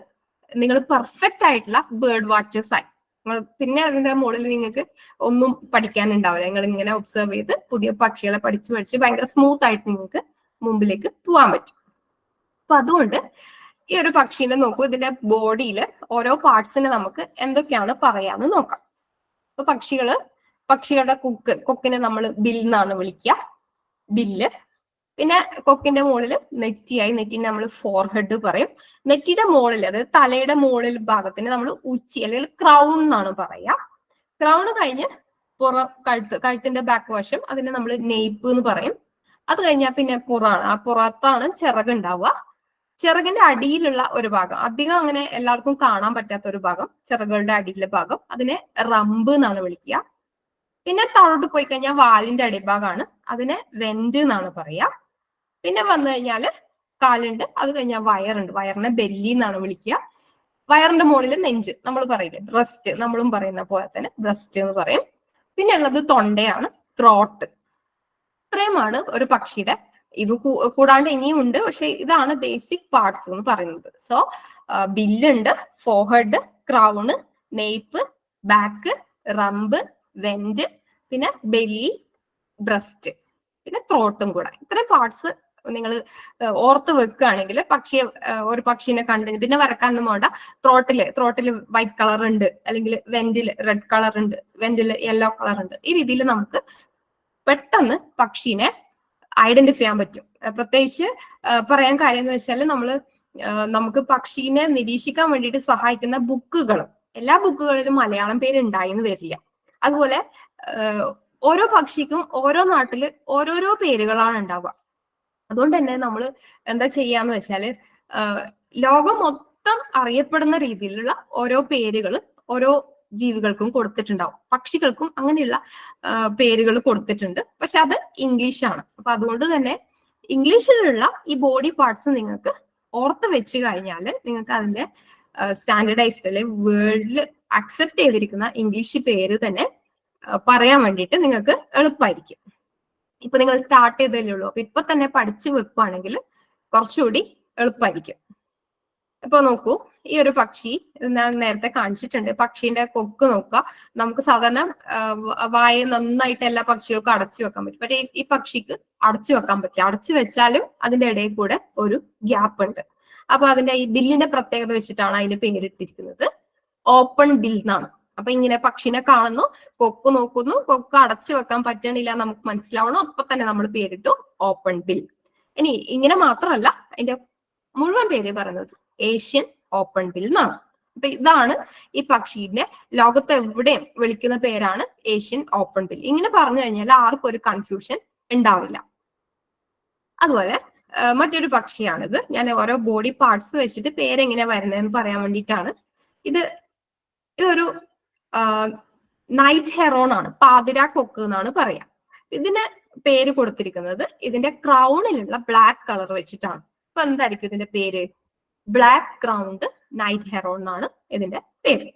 നിങ്ങൾ പെർഫെക്റ്റ് ആയിട്ടുള്ള ബേർഡ് വാച്ചേഴ്സ് ആയി. നിങ്ങൾ പിന്നെ അതിന്റെ മുകളിൽ നിങ്ങൾക്ക് ഒന്നും പഠിക്കാനുണ്ടാവില്ല. നിങ്ങൾ ഇങ്ങനെ ഒബ്സർവ് ചെയ്ത് പുതിയ പക്ഷികളെ പഠിച്ച് ഭയങ്കര സ്മൂത്ത് ആയിട്ട് നിങ്ങൾക്ക് മുമ്പിലേക്ക് പോകാൻ പറ്റും. അപ്പൊ അതുകൊണ്ട് ഈ ഒരു പക്ഷീനെ നോക്കൂ, ഇതിന്റെ ബോഡിയിൽ ഓരോ പാർട്സിന് നമുക്ക് എന്തൊക്കെയാണ് പറയാന്ന് നോക്കാം. അപ്പൊ പക്ഷികളുടെ കൊക്കിനെ നമ്മൾ ബിൽ എന്നാണ് വിളിക്കുക, ബില്ല്. പിന്നെ കൊക്കിന്റെ മുകളിൽ നെറ്റിയായി, നെറ്റിനെ നമ്മൾ ഫോർഹെഡ് പറയും. നെറ്റിയുടെ മുകളിൽ, അതായത് തലയുടെ മുകളിൽ ഭാഗത്തിന് നമ്മൾ ഉച്ചി അല്ലെങ്കിൽ ക്രൗൺ എന്നാണ് പറയാ. ക്രൗൺ കഴിഞ്ഞ് കഴുത്തിന്റെ ബാക്ക് വശം, അതിനെ നമ്മൾ നെയ്പ് എന്ന് പറയും. അത് കഴിഞ്ഞാൽ പിന്നെ പുറാണ്. ആ പുറത്താണ് ചിറകുണ്ടാവുക. ചിറകിന്റെ അടിയിലുള്ള ഒരു ഭാഗം, അധികം അങ്ങനെ എല്ലാവർക്കും കാണാൻ പറ്റാത്ത ഒരു ഭാഗം, ചിറകുകളുടെ അടിയിലെ ഭാഗം, അതിനെ റംബ് എന്നാണ് വിളിക്കുക. പിന്നെ താഴോട്ട് പോയി കഴിഞ്ഞാൽ വാലിന്റെ അടിഭാഗമാണ്, അതിനെ വെന്റ് എന്നാണ് പറയാ. പിന്നെ വന്നു കഴിഞ്ഞാല് കാലുണ്ട്, അത് കഴിഞ്ഞാൽ വയറുണ്ട്, വയറിനെ ബെല്ലി എന്നാണ് വിളിക്കുക. വയറിന്റെ മുകളിൽ നെഞ്ച്, നമ്മൾ പറയില്ലേ ബ്രസ്റ്റ്, നമ്മളും പറയുന്ന പോലെ തന്നെ ബ്രസ്റ്റ് എന്ന് പറയും. പിന്നെ ഉള്ളത് തൊണ്ടയാണ്, ത്രോട്ട്. ഇത്രയുമാണ് ഒരു പക്ഷിയുടെ. ഇത് കൂടാണ്ട് ഇനിയും ഉണ്ട്, പക്ഷെ ഇതാണ് ബേസിക് പാർട്സ് എന്ന് പറയുന്നത്. സോ ബില്ലുണ്ട്, forehead, crown, nape, back, rump, vent, പിന്നെ ബെല്ലി, ബ്രസ്റ്റ്, പിന്നെ ത്രോട്ടും കൂടെ. ഇത്രയും പാർട്സ് നിങ്ങൾ ഓർത്ത് വെക്കുകയാണെങ്കിൽ ഒരു പക്ഷിനെ കണ്ടു പിന്നെ വരക്കാനൊന്നും വേണ്ട. ത്രോട്ടില് വൈറ്റ് കളർ ഉണ്ട്, അല്ലെങ്കിൽ വെന്റിൽ റെഡ് കളർ ഉണ്ട്, വെന്റിൽ യെല്ലോ കളർ ഉണ്ട്. ഈ രീതിയിൽ നമുക്ക് പെട്ടെന്ന് പക്ഷീനെ ഐഡന്റിഫൈ ചെയ്യാൻ പറ്റും. പ്രത്യേകിച്ച് പറയാൻ കാര്യം എന്ന് വെച്ചാൽ നമുക്ക് പക്ഷീനെ നിരീക്ഷിക്കാൻ വേണ്ടിയിട്ട് സഹായിക്കുന്ന ബുക്കുകൾ, എല്ലാ ബുക്കുകളിലും മലയാളം പേര് ഉണ്ടായിന്ന് വരില്ല. അതുപോലെ ഓരോ പക്ഷിക്കും ഓരോ നാട്ടില് ഓരോരോ പേരുകളാണ് ഉണ്ടാവുക. അതുകൊണ്ട് തന്നെ നമ്മൾ എന്താ ചെയ്യാന്ന് വെച്ചാല് ലോകം മൊത്തം അറിയപ്പെടുന്ന രീതിയിലുള്ള ഓരോ പേരുകൾ ഓരോ ജീവികൾക്കും കൊടുത്തിട്ടുണ്ടാവും. പക്ഷികൾക്കും അങ്ങനെയുള്ള പേരുകൾ കൊടുത്തിട്ടുണ്ട്, പക്ഷെ അത് ഇംഗ്ലീഷാണ്. അപ്പൊ അതുകൊണ്ട് തന്നെ ഇംഗ്ലീഷിലുള്ള ഈ ബോഡി പാർട്സ് നിങ്ങൾക്ക് ഓർത്ത് വെച്ച് കഴിഞ്ഞാൽ നിങ്ങൾക്ക് അതിന്റെ സ്റ്റാൻഡർഡൈസ്ഡ് അല്ലെ വേൾഡിൽ അക്സെപ്റ്റ് ചെയ്തിരിക്കുന്ന ഇംഗ്ലീഷ് പേര് തന്നെ പറയാൻ വേണ്ടിയിട്ട് നിങ്ങൾക്ക് എളുപ്പമായിരിക്കും. ഇപ്പൊ നിങ്ങൾ സ്റ്റാർട്ട് ചെയ്തല്ലേ ഉള്ളൂ, അപ്പൊ ഇപ്പൊ തന്നെ പഠിച്ചു വെക്കുകയാണെങ്കിൽ കുറച്ചുകൂടി എളുപ്പമായിരിക്കും. ഇപ്പൊ നോക്കൂ, ഈ ഒരു പക്ഷി ഞാൻ നേരത്തെ കാണിച്ചിട്ടുണ്ട്. പക്ഷീന്റെ കൊക്ക് നോക്കുക. നമുക്ക് സാധാരണ വായ നന്നായിട്ട് എല്ലാ പക്ഷികൾക്കും അടച്ചു വെക്കാൻ പറ്റും, പക്ഷേ ഈ പക്ഷിക്ക് അടച്ചു വെക്കാൻ പറ്റില്ല. അടച്ചു വെച്ചാലും അതിന്റെ ഇടയിൽ കൂടെ ഒരു ഗ്യാപ്പ് ഉണ്ട്. അപ്പൊ അതിന്റെ ഈ ബില്ലിന്റെ പ്രത്യേകത വെച്ചിട്ടാണ് അതിന്റെ പേരിട്ടിരിക്കുന്നത്, ഓപ്പൺ ബിൽ എന്നാണ്. അപ്പൊ ഇങ്ങനെ പക്ഷിനെ കാണുന്നു, കൊക്ക് നോക്കുന്നു, കൊക്ക് അടച്ചു വെക്കാൻ പറ്റണില്ല നമുക്ക് മനസ്സിലാവണം, അപ്പൊ തന്നെ നമ്മൾ പേരിട്ടു ഓപ്പൺ ബിൽ. ഇനി ഇങ്ങനെ മാത്രമല്ല, അതിന്റെ മുഴുവൻ പേര് പറയുന്നത് ഏഷ്യൻ ഓപ്പൺ ബിൽ എന്നാണ്. അപ്പൊ ഇതാണ് ഈ പക്ഷീന്റെ ലോകത്ത് എവിടെയും വിളിക്കുന്ന പേരാണ് ഏഷ്യൻ ഓപ്പൺ ബിൽ. ഇങ്ങനെ പറഞ്ഞു കഴിഞ്ഞാൽ ആർക്കും ഒരു കൺഫ്യൂഷൻ ഉണ്ടാവില്ല. അതുപോലെ മറ്റൊരു പക്ഷിയാണിത്. ഞാൻ ഓരോ ബോഡി പാർട്സ് വെച്ചിട്ട് പേരെങ്ങനെ വരുന്നതെന്ന് പറയാൻ വേണ്ടിയിട്ടാണ്. ഇതൊരു നൈറ്റ് ഹെറോൺ ആണ്, പാതിരാ കൊക്ക് എന്നാണ് പറയാ. ഇതിന് പേര് കൊടുത്തിരിക്കുന്നത് ഇതിന്റെ ക്രൗണിലുള്ള ബ്ലാക്ക് കളർ വെച്ചിട്ടാണ്. അപ്പൊ എന്തായിരിക്കും ഇതിന്റെ പേര്? ബ്ലാക്ക് ക്രൗണ്ട് നൈറ്റ് ഹെറോൺ എന്നാണ് ഇതിന്റെ പേര്.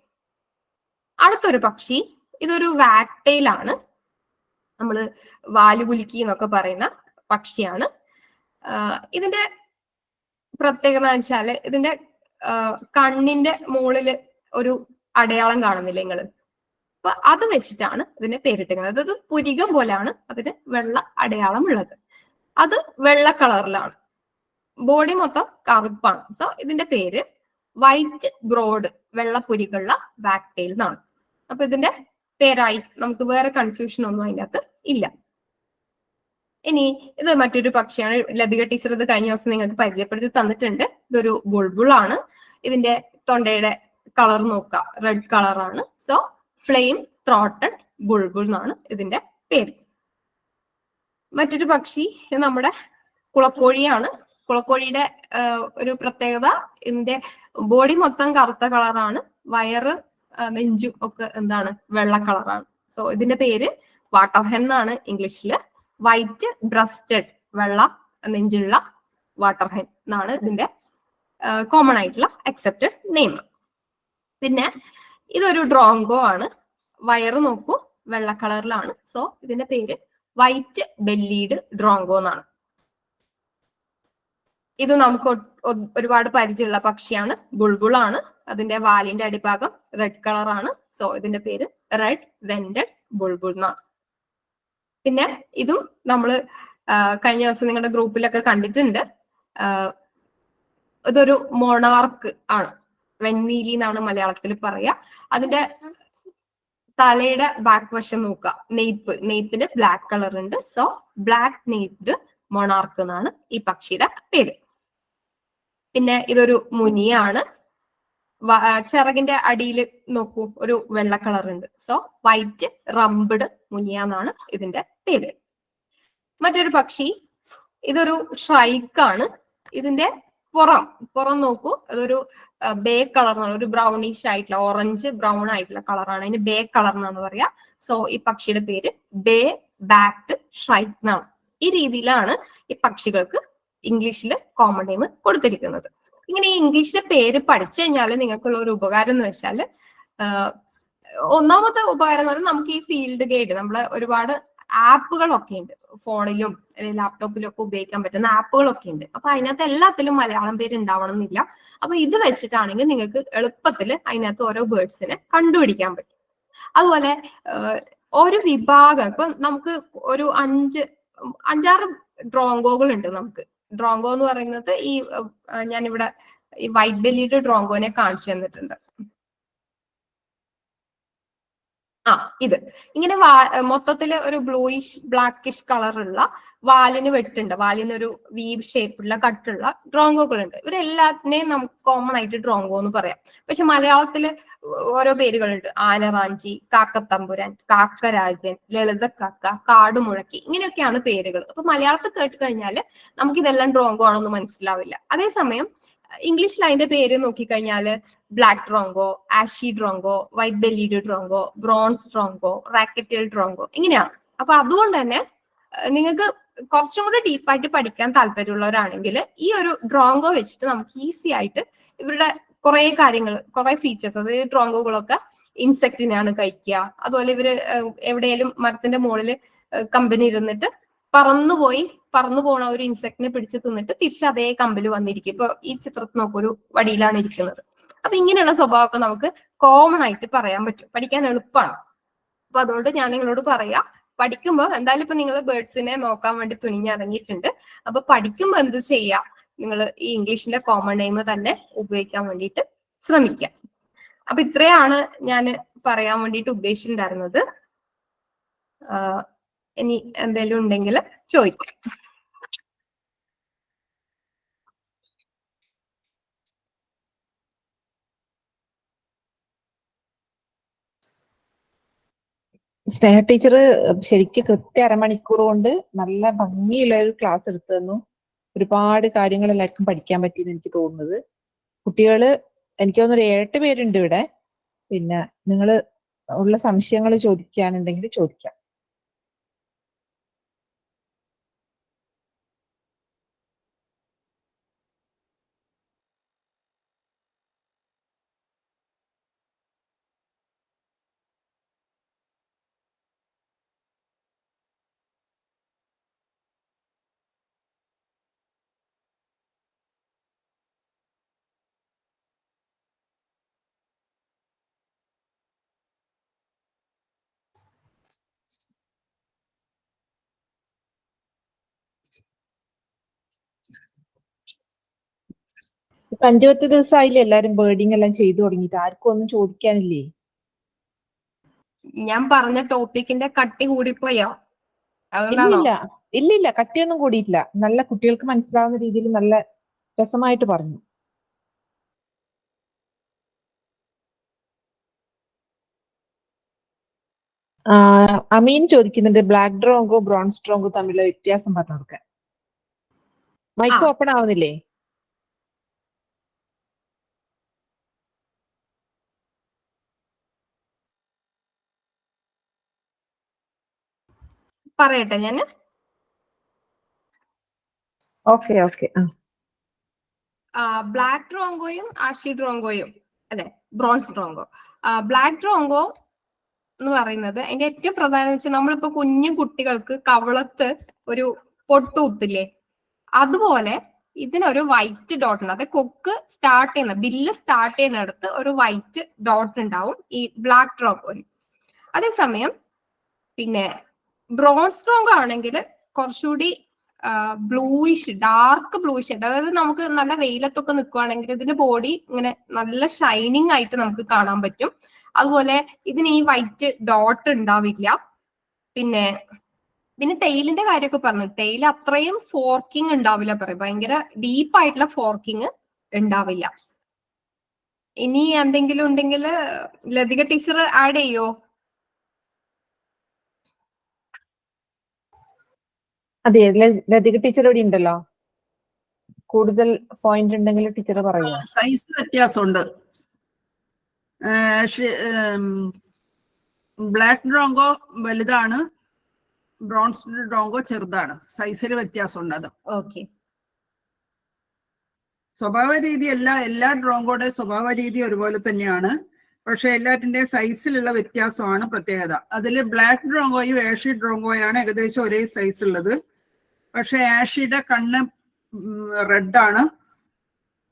അടുത്തൊരു പക്ഷി, ഇതൊരു വാക്ടെയിലാണ്, നമ്മള് വാലുകുലുക്കി എന്നൊക്കെ പറയുന്ന പക്ഷിയാണ്. ഇതിന്റെ പ്രത്യേകത എന്ന് വെച്ചാല് ഇതിന്റെ കണ്ണിന്റെ മുകളില് ഒരു അടയാളം കാണുന്നില്ല നിങ്ങള്, അപ്പൊ അത് വെച്ചിട്ടാണ് ഇതിന് പേരിട്ടിരിക്കുന്നത്. അതായത് പുരികം പോലെയാണ് അതിന് വെള്ള അടയാളം ഉള്ളത്. അത് വെള്ള കളറിലാണ്, ബോഡി മൊത്തം കറുപ്പാണ്. സോ ഇതിന്റെ പേര് വൈറ്റ് ബ്രോഡ്, വെള്ളപ്പുരികളുള്ള വാക്ടെയിൽ എന്നാണ്. അപ്പൊ ഇതിന്റെ പേരായി, നമുക്ക് വേറെ കൺഫ്യൂഷൻ ഒന്നും അതിൻ്റെ അകത്ത് ഇല്ല. ഇനി ഇത് മറ്റൊരു പക്ഷിയാണ്. ലതിക ടീച്ചർ ഇത് കഴിഞ്ഞ ദിവസം നിങ്ങൾക്ക് പരിചയപ്പെടുത്തി തന്നിട്ടുണ്ട്. ഇതൊരു ബുൾബുൾ ആണ്. ഇതിന്റെ തൊണ്ടയുടെ കളർ നോക്കുക, റെഡ് കളറാണ്. സോ ഫ്ലെയിം ത്രോട്ടഡ് ബുൾബുൾ എന്നാണ് ഇതിന്റെ പേര്. മറ്റൊരു പക്ഷി ഇത് നമ്മുടെ കുളക്കോഴിയാണ്. കുളക്കോഴിയുടെ ഒരു പ്രത്യേകത, ഇതിന്റെ ബോഡി മൊത്തം കറുത്ത കളറാണ്, വയറ് നെഞ്ചും ഒക്കെ എന്താണ് വെള്ള കളറാണ്. സോ ഇതിന്റെ പേര് വാട്ടർ ഹെൻ എന്നാണ് ഇംഗ്ലീഷില്. വൈറ്റ് ബ്രസ്റ്റഡ്, വെള്ള നെഞ്ചുള്ള വാട്ടർ ഹെൻ എന്നാണ് ഇതിന്റെ കോമൺ ആയിട്ടുള്ള അക്സെപ്റ്റഡ് നെയിം. പിന്നെ ഇതൊരു ഡ്രോങ്കോ ആണ്. വയറ് നോക്കൂ, വെള്ള കളറിലാണ്. സോ ഇതിന്റെ പേര് വൈറ്റ് ബെല്ലീഡ് ഡ്രോങ്കോ എന്നാണ്. ഇത് നമുക്ക് ഒരുപാട് പരിചയമുള്ള പക്ഷിയാണ്. ബുൾബുളാണ്. അതിന്റെ വാലിന്റെ അടിഭാഗം റെഡ് കളറാണ്. സോ ഇതിന്റെ പേര് റെഡ് വെന്റഡ് ബുൾബുൾ എന്നാണ്. പിന്നെ ഇതും നമ്മള് കഴിഞ്ഞ ദിവസം നിങ്ങളുടെ ഗ്രൂപ്പിലൊക്കെ കണ്ടിട്ടുണ്ട്. ഇതൊരു മൊണാർക്ക് ആണ്. വെണ്ണീലി എന്നാണ് മലയാളത്തിൽ പറയാ. അതിന്റെ തലയുടെ ബാക്ക് വശം നോക്കുക, നെയ്പ്പിന് ബ്ലാക്ക് കളർ ഉണ്ട്. സോ ബ്ലാക്ക് നെയ്പ്ഡ് മൊണാർക്ക് എന്നാണ് ഈ പക്ഷിയുടെ പേര്. പിന്നെ ഇതൊരു മുനിയാണ്. ചിറകിന്റെ അടിയിൽ നോക്കൂ, ഒരു വെള്ള കളർ ഉണ്ട്. സോ വൈറ്റ് റംബിഡ് മുനിയ എന്നാണ് ഇതിന്റെ പേര്. മറ്റൊരു പക്ഷി, ഇതൊരു ഷ്രൈക്കാണ്. ഇതിന്റെ പുറം നോക്കൂ, അതൊരു ബേ കളർ, ഒരു ബ്രൗണിഷ് ആയിട്ടുള്ള, ഓറഞ്ച് ബ്രൗൺ ആയിട്ടുള്ള കളറാണ്. അതിന് ബേ കളർ എന്നാണ് പറയാ. സോ ഈ പക്ഷിയുടെ പേര് ബേ ബാക്ക്ഡ് ഷ്രൈക്ക് എന്നാണ്. ഈ രീതിയിലാണ് ഈ പക്ഷികൾക്ക് ഇംഗ്ലീഷിൽ കോമൺ നെയിം കൊടുത്തിരിക്കുന്നത്. ഇങ്ങനെ ഈ ഇംഗ്ലീഷിലെ പേര് പഠിച്ചു കഴിഞ്ഞാൽ നിങ്ങൾക്കുള്ള ഒരു ഉപകാരം എന്ന് വെച്ചാൽ, ഒന്നാമത്തെ ഉപകാരം എന്ന് പറഞ്ഞാൽ നമുക്ക് ഈ ഫീൽഡ് ഗൈഡ്, നമ്മളെ ഒരുപാട് ആപ്പുകളൊക്കെ ഉണ്ട്, ഫോണിലും ലാപ്ടോപ്പിലും ഒക്കെ ഉപയോഗിക്കാൻ പറ്റുന്ന ആപ്പുകളൊക്കെ ഉണ്ട്. അപ്പൊ അതിനകത്ത് എല്ലാത്തിലും മലയാളം പേര് ഉണ്ടാവണം എന്നില്ല. അപ്പൊ ഇത് വെച്ചിട്ടാണെങ്കിൽ നിങ്ങൾക്ക് എളുപ്പത്തിൽ അതിനകത്ത് ഓരോ ബേർഡ്സിനെ കണ്ടുപിടിക്കാൻ പറ്റും. അതുപോലെ ഒരു വിഭാഗം, ഇപ്പൊ നമുക്ക് ഒരു 5-6 ഡ്രോങ്കോകൾ ഉണ്ട്. നമുക്ക് ഡ്രോങ്കോ എന്ന് പറയുന്നത് ഞാനിവിടെ ഈ വൈറ്റ് ബെല്ലീഡ് ഡ്രോങ്കോനെ കാണിച്ചു തന്നിട്ടുണ്ട്. ഇത് ഇങ്ങനെ മൊത്തത്തില് ഒരു ബ്ലൂയിഷ് ബ്ലാക്കിഷ് കളറുള്ള, വാലിന് വെട്ടുണ്ട്, വാലിനൊരു വീവ് ഷേപ്പുള്ള കട്ടുള്ള ഡ്രോങ്കോകളുണ്ട്. ഇവരെല്ലാത്തിനെയും നമുക്ക് കോമൺ ആയിട്ട് ഡ്രോങ്കോ എന്ന് പറയാം. പക്ഷെ മലയാളത്തില് ഓരോ പേരുകളുണ്ട്. ആനറാഞ്ചി, കാക്കത്തമ്പുരാൻ, കാക്കരാജൻ, ലളിതക്കാക്ക, കാടുമുഴക്കി, ഇങ്ങനെയൊക്കെയാണ് പേരുകൾ. അപ്പൊ മലയാളത്തിൽ കേട്ട് കഴിഞ്ഞാൽ നമുക്ക് ഇതെല്ലാം ഡ്രോങ്കോ ആണെന്ന് മനസ്സിലാവില്ല. അതേസമയം ഇംഗ്ലീഷിൽ അതിന്റെ പേര് നോക്കിക്കഴിഞ്ഞാല് black drongo, ashy drongo, white bellied drongo, bronze drongo, racket tailed drongo, ഇങ്ങനെയാണ്. അപ്പൊ അതുകൊണ്ട് തന്നെ നിങ്ങൾക്ക് കുറച്ചും കൂടി ഡീപ്പായിട്ട് പഠിക്കാൻ താല്പര്യമുള്ളവരാണെങ്കിൽ ഈ ഒരു ഡ്രോങ്കോ വെച്ചിട്ട് നമുക്ക് ഈസി ആയിട്ട് ഇവരുടെ കുറെ കാര്യങ്ങൾ, കുറെ ഫീച്ചേഴ്സ്, അതായത് ഡ്രോങ്കോകളൊക്കെ ഇൻസെക്റ്റിനെയാണ് കഴിക്കുക. അതുപോലെ ഇവര് എവിടെയെങ്കിലും മരത്തിന്റെ മുകളിൽ കമ്പനി ഇരുന്നിട്ട് പറന്നു പോണ ഒരു ഇൻസെക്റ്റിനെ പിടിച്ച് തിന്നിട്ട് തിരിച്ച് അതേ കമ്പിൽ വന്നിരിക്കും. ഇപ്പൊ ഈ ചിത്രത്തിൽ നോക്കൂ, ഒരു വടിയിലാണ് ഇരിക്കുന്നത്. അപ്പൊ ഇങ്ങനെയുള്ള സ്വഭാവമൊക്കെ നമുക്ക് കോമൺ ആയിട്ട് പറയാൻ പറ്റും, പഠിക്കാൻ എളുപ്പമാണ്. അപ്പൊ അതുകൊണ്ട് ഞാൻ നിങ്ങളോട് പറയാ, പഠിക്കുമ്പോൾ എന്തായാലും ഇപ്പൊ നിങ്ങൾ ബേർഡ്സിനെ നോക്കാൻ വേണ്ടി തുനിഞ്ഞിറങ്ങിയിട്ടുണ്ട്. അപ്പൊ പഠിക്കുമ്പോൾ എന്ത് ചെയ്യാ, നിങ്ങൾ ഈ ഇംഗ്ലീഷിന്റെ കോമൺ നെയിം തന്നെ ഉപയോഗിക്കാൻ വേണ്ടിയിട്ട് ശ്രമിക്കുക. അപ്പൊ ഇത്രയാണ് ഞാൻ പറയാൻ വേണ്ടിയിട്ട് ഉദ്ദേശിച്ചിട്ടുണ്ടായിരുന്നത്. ഇനി എന്തെങ്കിലും ഉണ്ടെങ്കിൽ ചോദിക്കാം. സ്നേഹ ടീച്ചർ ശരിക്കും കൃത്യ അരമണിക്കൂർ കൊണ്ട് നല്ല ഭംഗിയുള്ള ഒരു ക്ലാസ് എടുത്തു തന്നു. ഒരുപാട് കാര്യങ്ങൾ എല്ലാവർക്കും പഠിക്കാൻ പറ്റിയെന്ന് എനിക്ക് തോന്നുന്നത്. കുട്ടികള് എനിക്ക് തോന്നുന്നു 7 പേരുണ്ട് ഇവിടെ. പിന്നെ നിങ്ങൾ ഉള്ള സംശയങ്ങൾ ചോദിക്കാനുണ്ടെങ്കിൽ ചോദിക്കാം. ഇപ്പൊ 5-10 ദിവസമായില്ലേ എല്ലാരും ബേർഡിങ് എല്ലാം ചെയ്തു തുടങ്ങിയിട്ട്? ആർക്കും ഒന്നും ചോദിക്കാനില്ലേ? ഞാൻ പറഞ്ഞ ടോപ്പിക്കിന്റെ കട്ടി കൂടിപ്പോയോ? ഇല്ലില്ല, കട്ടിയൊന്നും കൂടിയിട്ടില്ല. നല്ല കുട്ടികൾക്ക് മനസ്സിലാവുന്ന രീതിയിൽ നല്ല രസമായിട്ട് പറഞ്ഞു. അമീൻ ചോദിക്കുന്നുണ്ട്, ബ്ലാക്ക് ഡ്രോങ്കോ ബ്രോൺസ് ഡ്രോങ്കോ തമ്മിലുള്ള വ്യത്യാസം പറഞ്ഞു കൊടുക്കാൻ. മൈക്ക് ഓപ്പൺ ആവുന്നില്ലേ? പറയട്ടെ ഞാൻ. Okay okay. ബ്ലാക്ക് ഡ്രോങ്കോയും ആഷി ഡ്രോങ്കോയും, അതെ, ബ്രോൺസ് ഡ്രോങ്കോ. ബ്ലാക്ക് ഡ്രോങ്കോ എന്ന് പറയുന്നത് അതിന്റെ ഏറ്റവും പ്രധാനം വെച്ചാൽ നമ്മളിപ്പോ കുഞ്ഞു കുട്ടികൾക്ക് കവളത്ത് ഒരു പൊട്ട് കുത്തില്ലേ, അതുപോലെ ഇതിനൊരു വൈറ്റ് ഡോട്ട് ഉണ്ട്. അത് കൊക്ക് സ്റ്റാർട്ട് ചെയ്യുന്ന ബില്ല് സ്റ്റാർട്ട് ചെയ്യുന്നിടത്ത് ഒരു വൈറ്റ് ഡോട്ട് ഉണ്ടാവും ഈ ബ്ലാക്ക് ഡ്രോങ്കോന്. അതേസമയം പിന്നെ ബ്രോൺസ് ഡ്രോങ്കോ ആണെങ്കിൽ കുറച്ചുകൂടി ബ്ലൂയിഷ്, ഡാർക്ക് ബ്ലൂയിഷ്, അതായത് നമുക്ക് നല്ല വെയിലത്തൊക്കെ നിൽക്കുവാണെങ്കിൽ ഇതിന്റെ ബോഡി ഇങ്ങനെ നല്ല ഷൈനിങ് ആയിട്ട് നമുക്ക് കാണാൻ പറ്റും. അതുപോലെ ഇതിന് ഈ വൈറ്റ് ഡോട്ട് ഉണ്ടാവില്ല. പിന്നെ ടെയിലിന്റെ കാര്യമൊക്കെ പറഞ്ഞു. ടെയിൽ അത്രയും ഫോർക്കിംഗ് ഉണ്ടാവില്ല, പറയും ഭയങ്കര ഡീപ്പ് ആയിട്ടുള്ള ഫോർക്കിംഗ് ഉണ്ടാവില്ല. ഇനി എന്തെങ്കിലും ഉണ്ടെങ്കിൽ ലതിക ടീച്ചർ ആഡ് ചെയ്യോ? അതെ, ലതിക ടീച്ചർ ഇവിടെ ഉണ്ടല്ലോ. കൂടുതൽ പോയിന്റ് ഉണ്ടെങ്കിൽ ടീച്ചർ പറയൂ. സൈസ് വ്യത്യാസമുണ്ട്. ബ്ലാക്ക് ഡ്രോങ്കോ വലുതാണ്, ബ്രോൺസ് ഡ്രോങ്കോ ചെറുതാണ്. സൈസിൽ വ്യത്യാസമുണ്ട്. അത് ഓക്കെ. സ്വഭാവ രീതി എല്ലാ ഡ്രോങ്കോയുടെ സ്വഭാവ രീതി ഒരുപോലെ തന്നെയാണ്. പക്ഷെ എല്ലാറ്റിന്റെ സൈസിലുള്ള വ്യത്യാസമാണ് പ്രത്യേകത. അതിൽ ബ്ലാക്ക് ഡ്രോങ്കോയും ആഷി ഡ്രോങ്കോയാണ് ഏകദേശം ഒരേ സൈസ് ഉള്ളത്. പക്ഷെ ആഷിയുടെ കണ്ണ് റെഡ്,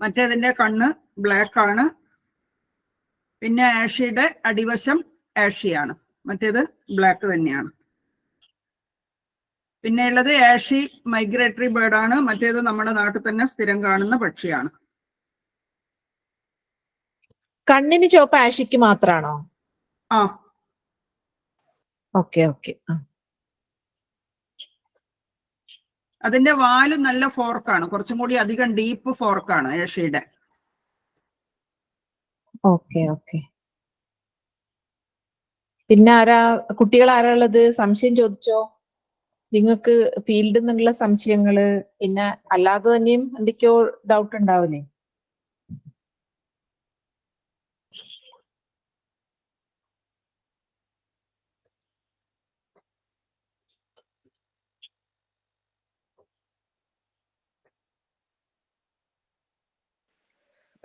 മറ്റേതിന്റെ കണ്ണ് ബ്ലാക്ക് ആണ്. പിന്നെ ആഷിയുടെ അടിവശം ആഷിയാണ്, മറ്റേത് ബ്ലാക്ക് തന്നെയാണ്. പിന്നെ ഉള്ളത് ആഷി മൈഗ്രേറ്ററി ബേർഡാണ്, മറ്റേത് നമ്മുടെ നാട്ടിൽ തന്നെ സ്ഥിരം കാണുന്ന പക്ഷിയാണ്. കണ്ണിന് ചുവപ്പ് ആഷിക്ക് മാത്രാണോ? ആ, ഓക്കെ ഓക്കെ. അതിന്റെ വാല് നല്ല ഫോർക്കാണ്, കുറച്ചും കൂടി അധികം ഡീപ്പ് ഫോർക്കാണ് ആഷിയുടെ. Okay okay. പിന്നെ കുട്ടികൾ ആരാ ഉള്ളത്? സംശയം ചോദിച്ചോ? നിങ്ങൾക്ക് ഫീൽഡിൽ നിന്നുള്ള സംശയങ്ങള്, പിന്നെ അല്ലാതെ തന്നെയും എന്തൊക്കെയോ ഡൗട്ട് ഉണ്ടാവില്ലേ?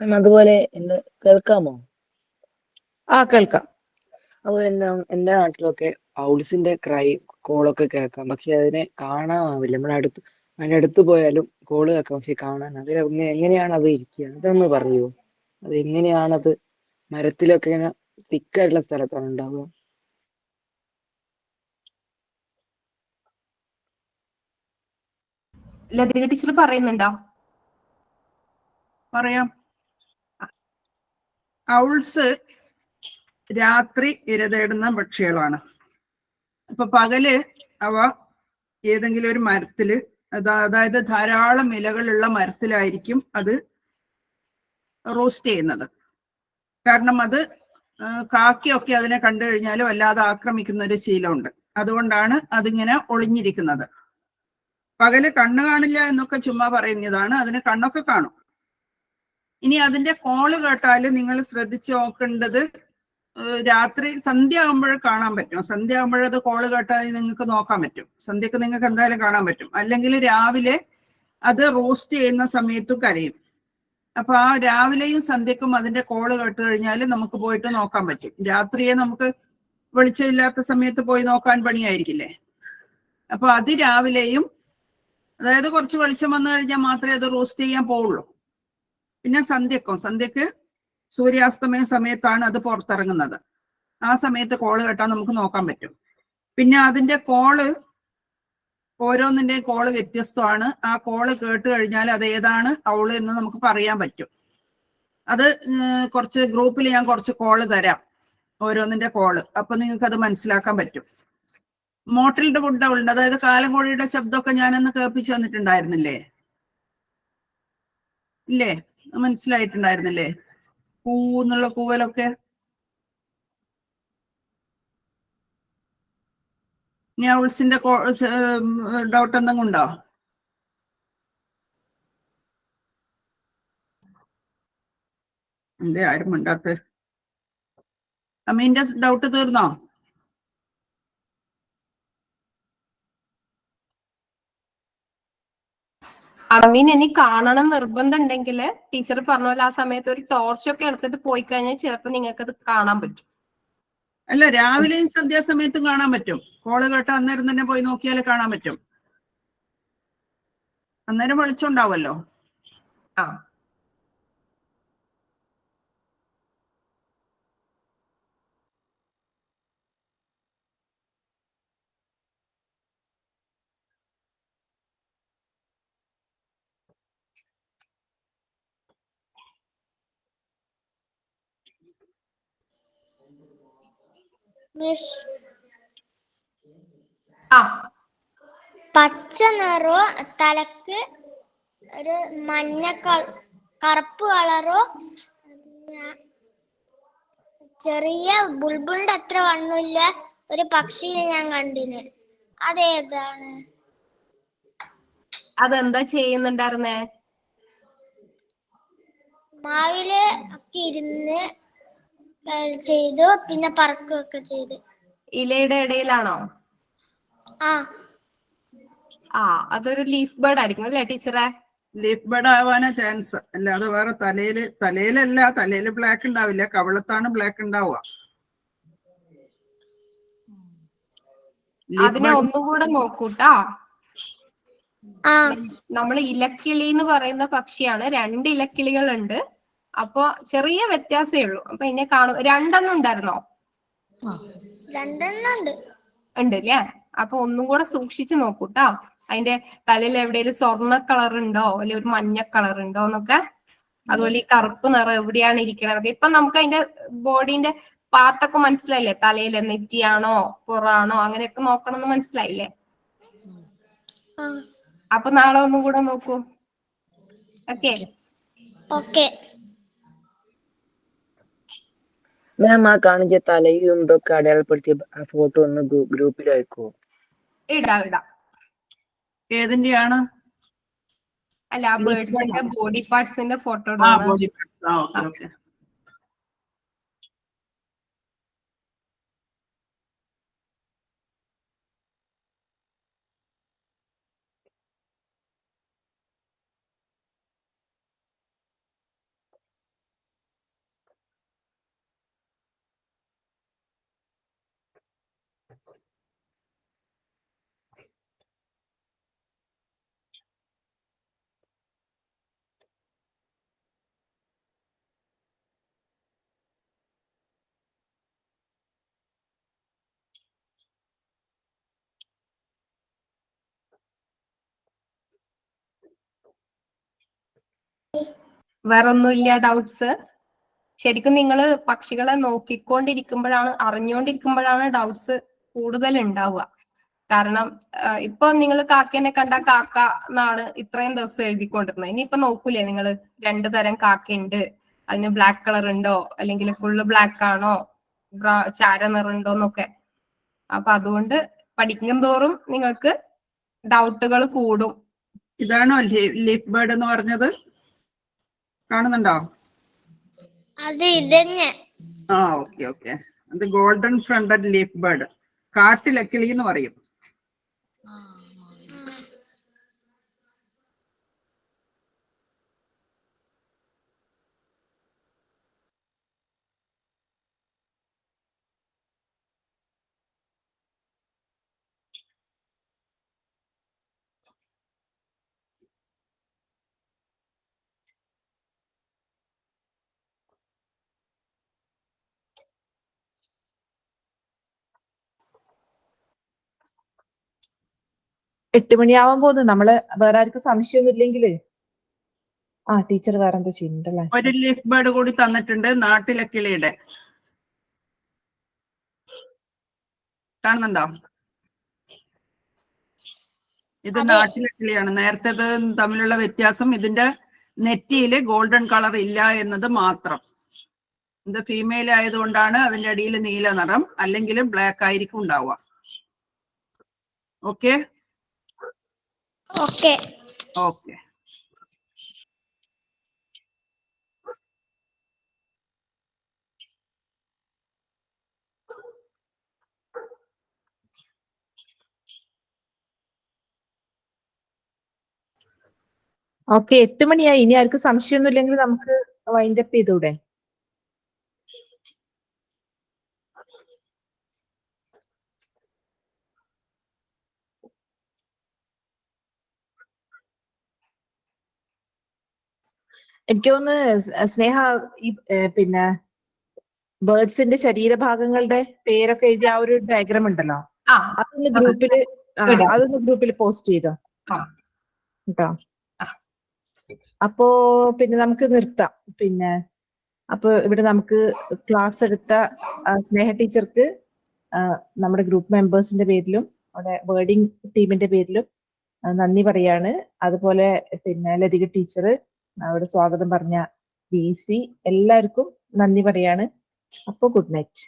അതുപോലെ എന്ന് കേൾക്കാമോ? കേൾക്കാം. അതുപോലെ എന്റെ നാട്ടിലൊക്കെ ഔൾസിന്റെ കോളൊക്കെ കേൾക്കാം, പക്ഷെ അതിനെ കാണാനാവില്ല. അതിന്റെ അടുത്ത് പോയാലും കോള് കേൾക്കാം, പക്ഷെ കാണാൻ എങ്ങനെയാണ് അത് ഇരിക്കുക? അതൊന്ന് പറയുമോ? അത് എങ്ങനെയാണത് മരത്തിലൊക്കെ ഇങ്ങനെ തിക്കായിട്ടുള്ള സ്ഥലത്താണ് ഉണ്ടാവുക? ലതിക ടീച്ചർ പറയുന്നുണ്ടോ? പറയാം. ഔൾസ് രാത്രി ഇര തേടുന്ന പക്ഷികളാണ്. അപ്പൊ പകല് അവ ഏതെങ്കിലും ഒരു മരത്തില്, അതായത് ധാരാളം ഇലകളുള്ള മരത്തിലായിരിക്കും അത് റോസ്റ്റ് ചെയ്യുന്നത്. കാരണം അത് കാക്കയൊക്കെ അതിനെ കണ്ടു കഴിഞ്ഞാൽ വല്ലാതെ ആക്രമിക്കുന്ന ഒരു ശീലമുണ്ട്. അതുകൊണ്ടാണ് അതിങ്ങനെ ഒളിഞ്ഞിരിക്കുന്നത്. പകല് കണ്ണ് കാണില്ല എന്നൊക്കെ ചുമ്മാ പറയുന്നതാണ്, അതിന് കണ്ണൊക്കെ കാണും. ഇനി അതിന്റെ കോള് കേട്ടാൽ നിങ്ങൾ ശ്രദ്ധിച്ചു നോക്കേണ്ടത്, രാത്രി സന്ധ്യ ആകുമ്പോൾ കാണാൻ പറ്റും. സന്ധ്യ ആകുമ്പോഴത് കോള് കേട്ടാൽ നിങ്ങൾക്ക് നോക്കാൻ പറ്റും. സന്ധ്യക്ക് നിങ്ങൾക്ക് എന്തായാലും കാണാൻ പറ്റും. അല്ലെങ്കിൽ രാവിലെ അത് റോസ്റ്റ് ചെയ്യുന്ന സമയത്തും കരയും. അപ്പൊ ആ രാവിലെയും സന്ധ്യക്കും അതിന്റെ കോള് കേട്ട് കഴിഞ്ഞാൽ നമുക്ക് പോയിട്ട് നോക്കാൻ പറ്റും. രാത്രിയെ നമുക്ക് വെളിച്ചമില്ലാത്ത സമയത്ത് പോയി നോക്കാൻ പണിയായിരിക്കില്ലേ. അപ്പൊ അതിരാവിലെയും, അതായത് കുറച്ച് വെളിച്ചം വന്നു കഴിഞ്ഞാൽ മാത്രമേ അത് റോസ്റ്റ് ചെയ്യാൻ പോവുള്ളൂ. പിന്നെ സന്ധ്യക്ക് സൂര്യാസ്തമയ സമയത്താണ് അത് പുറത്തിറങ്ങുന്നത്. ആ സമയത്ത് കോള് കേട്ടാൽ നമുക്ക് നോക്കാൻ പറ്റും. പിന്നെ അതിന്റെ കോള്, ഓരോന്നിന്റെയും കോള് വ്യത്യസ്തമാണ്. ആ കോള് കേട്ട് കഴിഞ്ഞാൽ അത് ഏതാണ് ഔള് എന്ന് നമുക്ക് പറയാൻ പറ്റും. അത് കുറച്ച് ഗ്രൂപ്പിൽ ഞാൻ കുറച്ച് കോള് തരാം, ഓരോന്നിന്റെ കോള്. അപ്പൊ നിങ്ങൾക്ക് അത് മനസ്സിലാക്കാൻ പറ്റും. മോട്ടിൽഡ് വുഡ് ഔൾ, അതായത് കാലങ്കോഴിയുടെ ശബ്ദമൊക്കെ ഞാനന്ന് കേൾപ്പിച്ചു തന്നിട്ടുണ്ടായിരുന്നില്ലേ? ഇല്ലേ? മനസ്സിലായിട്ടുണ്ടായിരുന്നില്ലേ? പൂന്നുള്ള കൂവലൊക്കെ. ഇനി ഔൾസിന്റെ ഡൗട്ട് എന്തെങ്കിലും ഉണ്ടോ? എന്തേ ആരും മിണ്ടാത്ത? അമ്മീന്റെ ഡൗട്ട് തീർന്നോ? അമീൻ ഇനി കാണണം നിർബന്ധം ഉണ്ടെങ്കിൽ ടീച്ചർ പറഞ്ഞ പോലെ ആ സമയത്ത് ഒരു ടോർച്ചൊക്കെ എടുത്തിട്ട് പോയി കഴിഞ്ഞാൽ ചിലപ്പോൾ നിങ്ങൾക്ക് അത് കാണാൻ പറ്റും. അല്ല, രാവിലെയും സന്ധ്യാസമയത്തും കാണാൻ പറ്റും. കോള് കേട്ട അന്നേരം തന്നെ പോയി നോക്കിയാൽ കാണാൻ പറ്റും. അന്നേരം വെളിച്ചുണ്ടാവല്ലോ. ആ മിസ് ആ പച്ച നിറോ തലക്ക് ഒരു മഞ്ഞ കറുപ്പ് കളറോ ചെറിയ ബുൾബുളിന്റെ അത്ര വണ്ണമില്ല ഒരു പക്ഷിയെ ഞാൻ കണ്ടിന്. അതേതാണ്? അതെന്താ ചെയ്യുന്നുണ്ടായിരുന്നേ? മാവില് ഒക്കെ ഇരുന്ന് ചെയ്തു, പിന്നെ പറക്കുകയൊക്കെ ചെയ്തു. ഇലയുടെ ഇടയിലാണോ? ആ ആ അതൊരു ലീഫ് ബേർഡ് ആയിരിക്കും അല്ലേ ടീച്ചറെ? ലീഫ് ബേർഡ് ആവാനാ ചാൻസ്. അല്ലാതെ വേറെ തലയിലല്ല. തലയില് ബ്ലാക്ക് ഉണ്ടാവില്ല, കവളത്താണ് ബ്ലാക്ക് ഉണ്ടാവുക. അതിനെ ഒന്നുകൂടെ നോക്കൂട്ടാ. ആ നമ്മൾ ഇലക്കിളി എന്ന് പറയുന്ന പക്ഷിയാണ്. 2 ഇലക്കിളികൾ ഉണ്ട്. അപ്പൊ ചെറിയ വ്യത്യാസമേ ഉള്ളൂ. അപ്പൊ ഇതിനെ കാണും. 2 ഉണ്ടായിരുന്നോ? 2 ഉണ്ട്. ഉണ്ട് അല്ലേ? അപ്പൊ ഒന്നും കൂടെ സൂക്ഷിച്ചു നോക്കൂട്ടാ. അതിന്റെ തലയിൽ എവിടെയെങ്കിലും സ്വർണ്ണ കളർ ഉണ്ടോ അല്ലെങ്കിൽ ഒരു മഞ്ഞ കളർ ഉണ്ടോ എന്നൊക്കെ. അതുപോലെ ഈ കറുപ്പ് നിറം എവിടെയാണ് ഇരിക്കണത്. ഇപ്പൊ നമുക്ക് അതിന്റെ ബോഡീന്റെ പാർട്ടൊക്കെ മനസ്സിലായില്ലേ? തലയിൽ നെറ്റിയാണോ പുറാണോ അങ്ങനെയൊക്കെ നോക്കണം എന്ന് മനസ്സിലായില്ലേ? അപ്പൊ നാളെ ഒന്നും കൂടെ നോക്കൂ. Okay okay. മാം, ആ കാണിച്ച തലയും ഇതൊക്കെ അടയാളപ്പെടുത്തിയ ആ ഫോട്ടോ ഒന്ന് ഗ്രൂപ്പിൽ അയക്കുമോ? ഇടാം. ഏതിന്റെയാണ്? അല്ല, ആ ബേർഡ്സിന്റെ ബോഡി പാർട്സിന്റെ ഫോട്ടോ ആ, ഇടുന്ന. Body parts. ആ, ഓക്കെ ഓക്കെ. വേറെ ഒന്നുമില്ല ഡൗട്ട്സ്? ശരിക്കും നിങ്ങൾ പക്ഷികളെ നോക്കിക്കൊണ്ടിരിക്കുമ്പോഴാണ്, അറിഞ്ഞുകൊണ്ടിരിക്കുമ്പോഴാണ് ഡൗട്ട്സ് കൂടുതൽ ഉണ്ടാവുക. കാരണം ഇപ്പൊ നിങ്ങൾ കാക്കേനെ കണ്ട കാക്ക എന്നാണ് ഇത്രയും ദിവസം എഴുതിക്കൊണ്ടിരുന്നത്. ഇനിയിപ്പൊ നോക്കൂലേ നിങ്ങൾ 2 തരം കാക്കയുണ്ട്, അതിന് ബ്ലാക്ക് കളർ ഉണ്ടോ അല്ലെങ്കിൽ ഫുള്ള് ബ്ലാക്ക് ആണോ, ചാര നിറമുണ്ടോ എന്നൊക്കെ. അപ്പൊ അതുകൊണ്ട് പഠിക്കും തോറും നിങ്ങൾക്ക് ഡൗട്ടുകൾ കൂടും. ഇതാണോ ലീഫ് ബേർഡ് എന്ന് പറഞ്ഞത്? കാണുന്നുണ്ടോ? അത് ഇതന്നെ. ആ, ഓക്കെ ഓക്കെ. അത് ഗോൾഡൻ ഫ്രണ്ടഡ് ലീഫ് ബേർഡ്, കാട്ടിലക്കിളി എന്ന് പറയും. എട്ട് മണിയാവാൻ പോകുന്നു. നമ്മള് വേറെ ആർക്കും സംശയമൊന്നും ഇല്ലെങ്കില് ആ ടീച്ചർ വേറെ എന്തോ ചെയ്യുന്നുണ്ടല്ലേ? ഒരു ലീഫ് ബേർഡ് കൂടി തന്നിട്ടുണ്ട്, നാട്ടിലക്കിളിയുടെ. കാണുന്നുണ്ടോ? ഇത് നാട്ടിലക്കിളിയാണ്. നേരത്തേത് തമ്മിലുള്ള വ്യത്യാസം ഇതിന്റെ നെറ്റിയില് ഗോൾഡൻ കളർ ഇല്ല എന്നത് മാത്രം. ഇത് ഫീമെയിൽ ആയതുകൊണ്ടാണ് അതിന്റെ അടിയിൽ നീല നിറം, അല്ലെങ്കിൽ ബ്ലാക്ക് ആയിരിക്കും ഉണ്ടാവുക. Okay okay. ഓക്കെ. ഓക്കെ, 8 മണിയായി. ഇനി ആർക്കും സംശയമൊന്നും ഇല്ലെങ്കിൽ നമുക്ക് വൈൻഡ് അപ്പ് ചെയ്തൂടെ? എനിക്ക് തോന്നുന്നു സ്നേഹ ഈ പിന്നെ ബേർഡ്സിന്റെ ശരീരഭാഗങ്ങളുടെ പേരൊക്കെ എഴുതിയ ആ ഒരു ഡയഗ്രാം ഉണ്ടല്ലോ, ആ അതൊന്ന് ഗ്രൂപ്പില് ഇടാം. അതൊന്ന് ഗ്രൂപ്പിൽ പോസ്റ്റ് ചെയ്തോ ആ. കേട്ടോ. ആ. അപ്പോ പിന്നെ നമുക്ക് നിർത്താം. പിന്നെ അപ്പൊ ഇവിടെ നമുക്ക് ക്ലാസ് എടുത്ത സ്നേഹ ടീച്ചർക്ക് നമ്മുടെ ഗ്രൂപ്പ് മെമ്പേഴ്സിന്റെ പേരിലും അവിടെ വേർഡിംഗ് ടീമിന്റെ പേരിലും നന്ദി പറയാണ്. അതുപോലെ പിന്നെ ലതിക ടീച്ചർ, അവിടെ സ്വാഗതം പറഞ്ഞ VC, എല്ലാവർക്കും നന്ദി പറയാണ്. അപ്പൊ good night.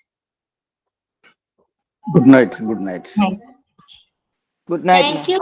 Good night. Good night. Good night. Thank you.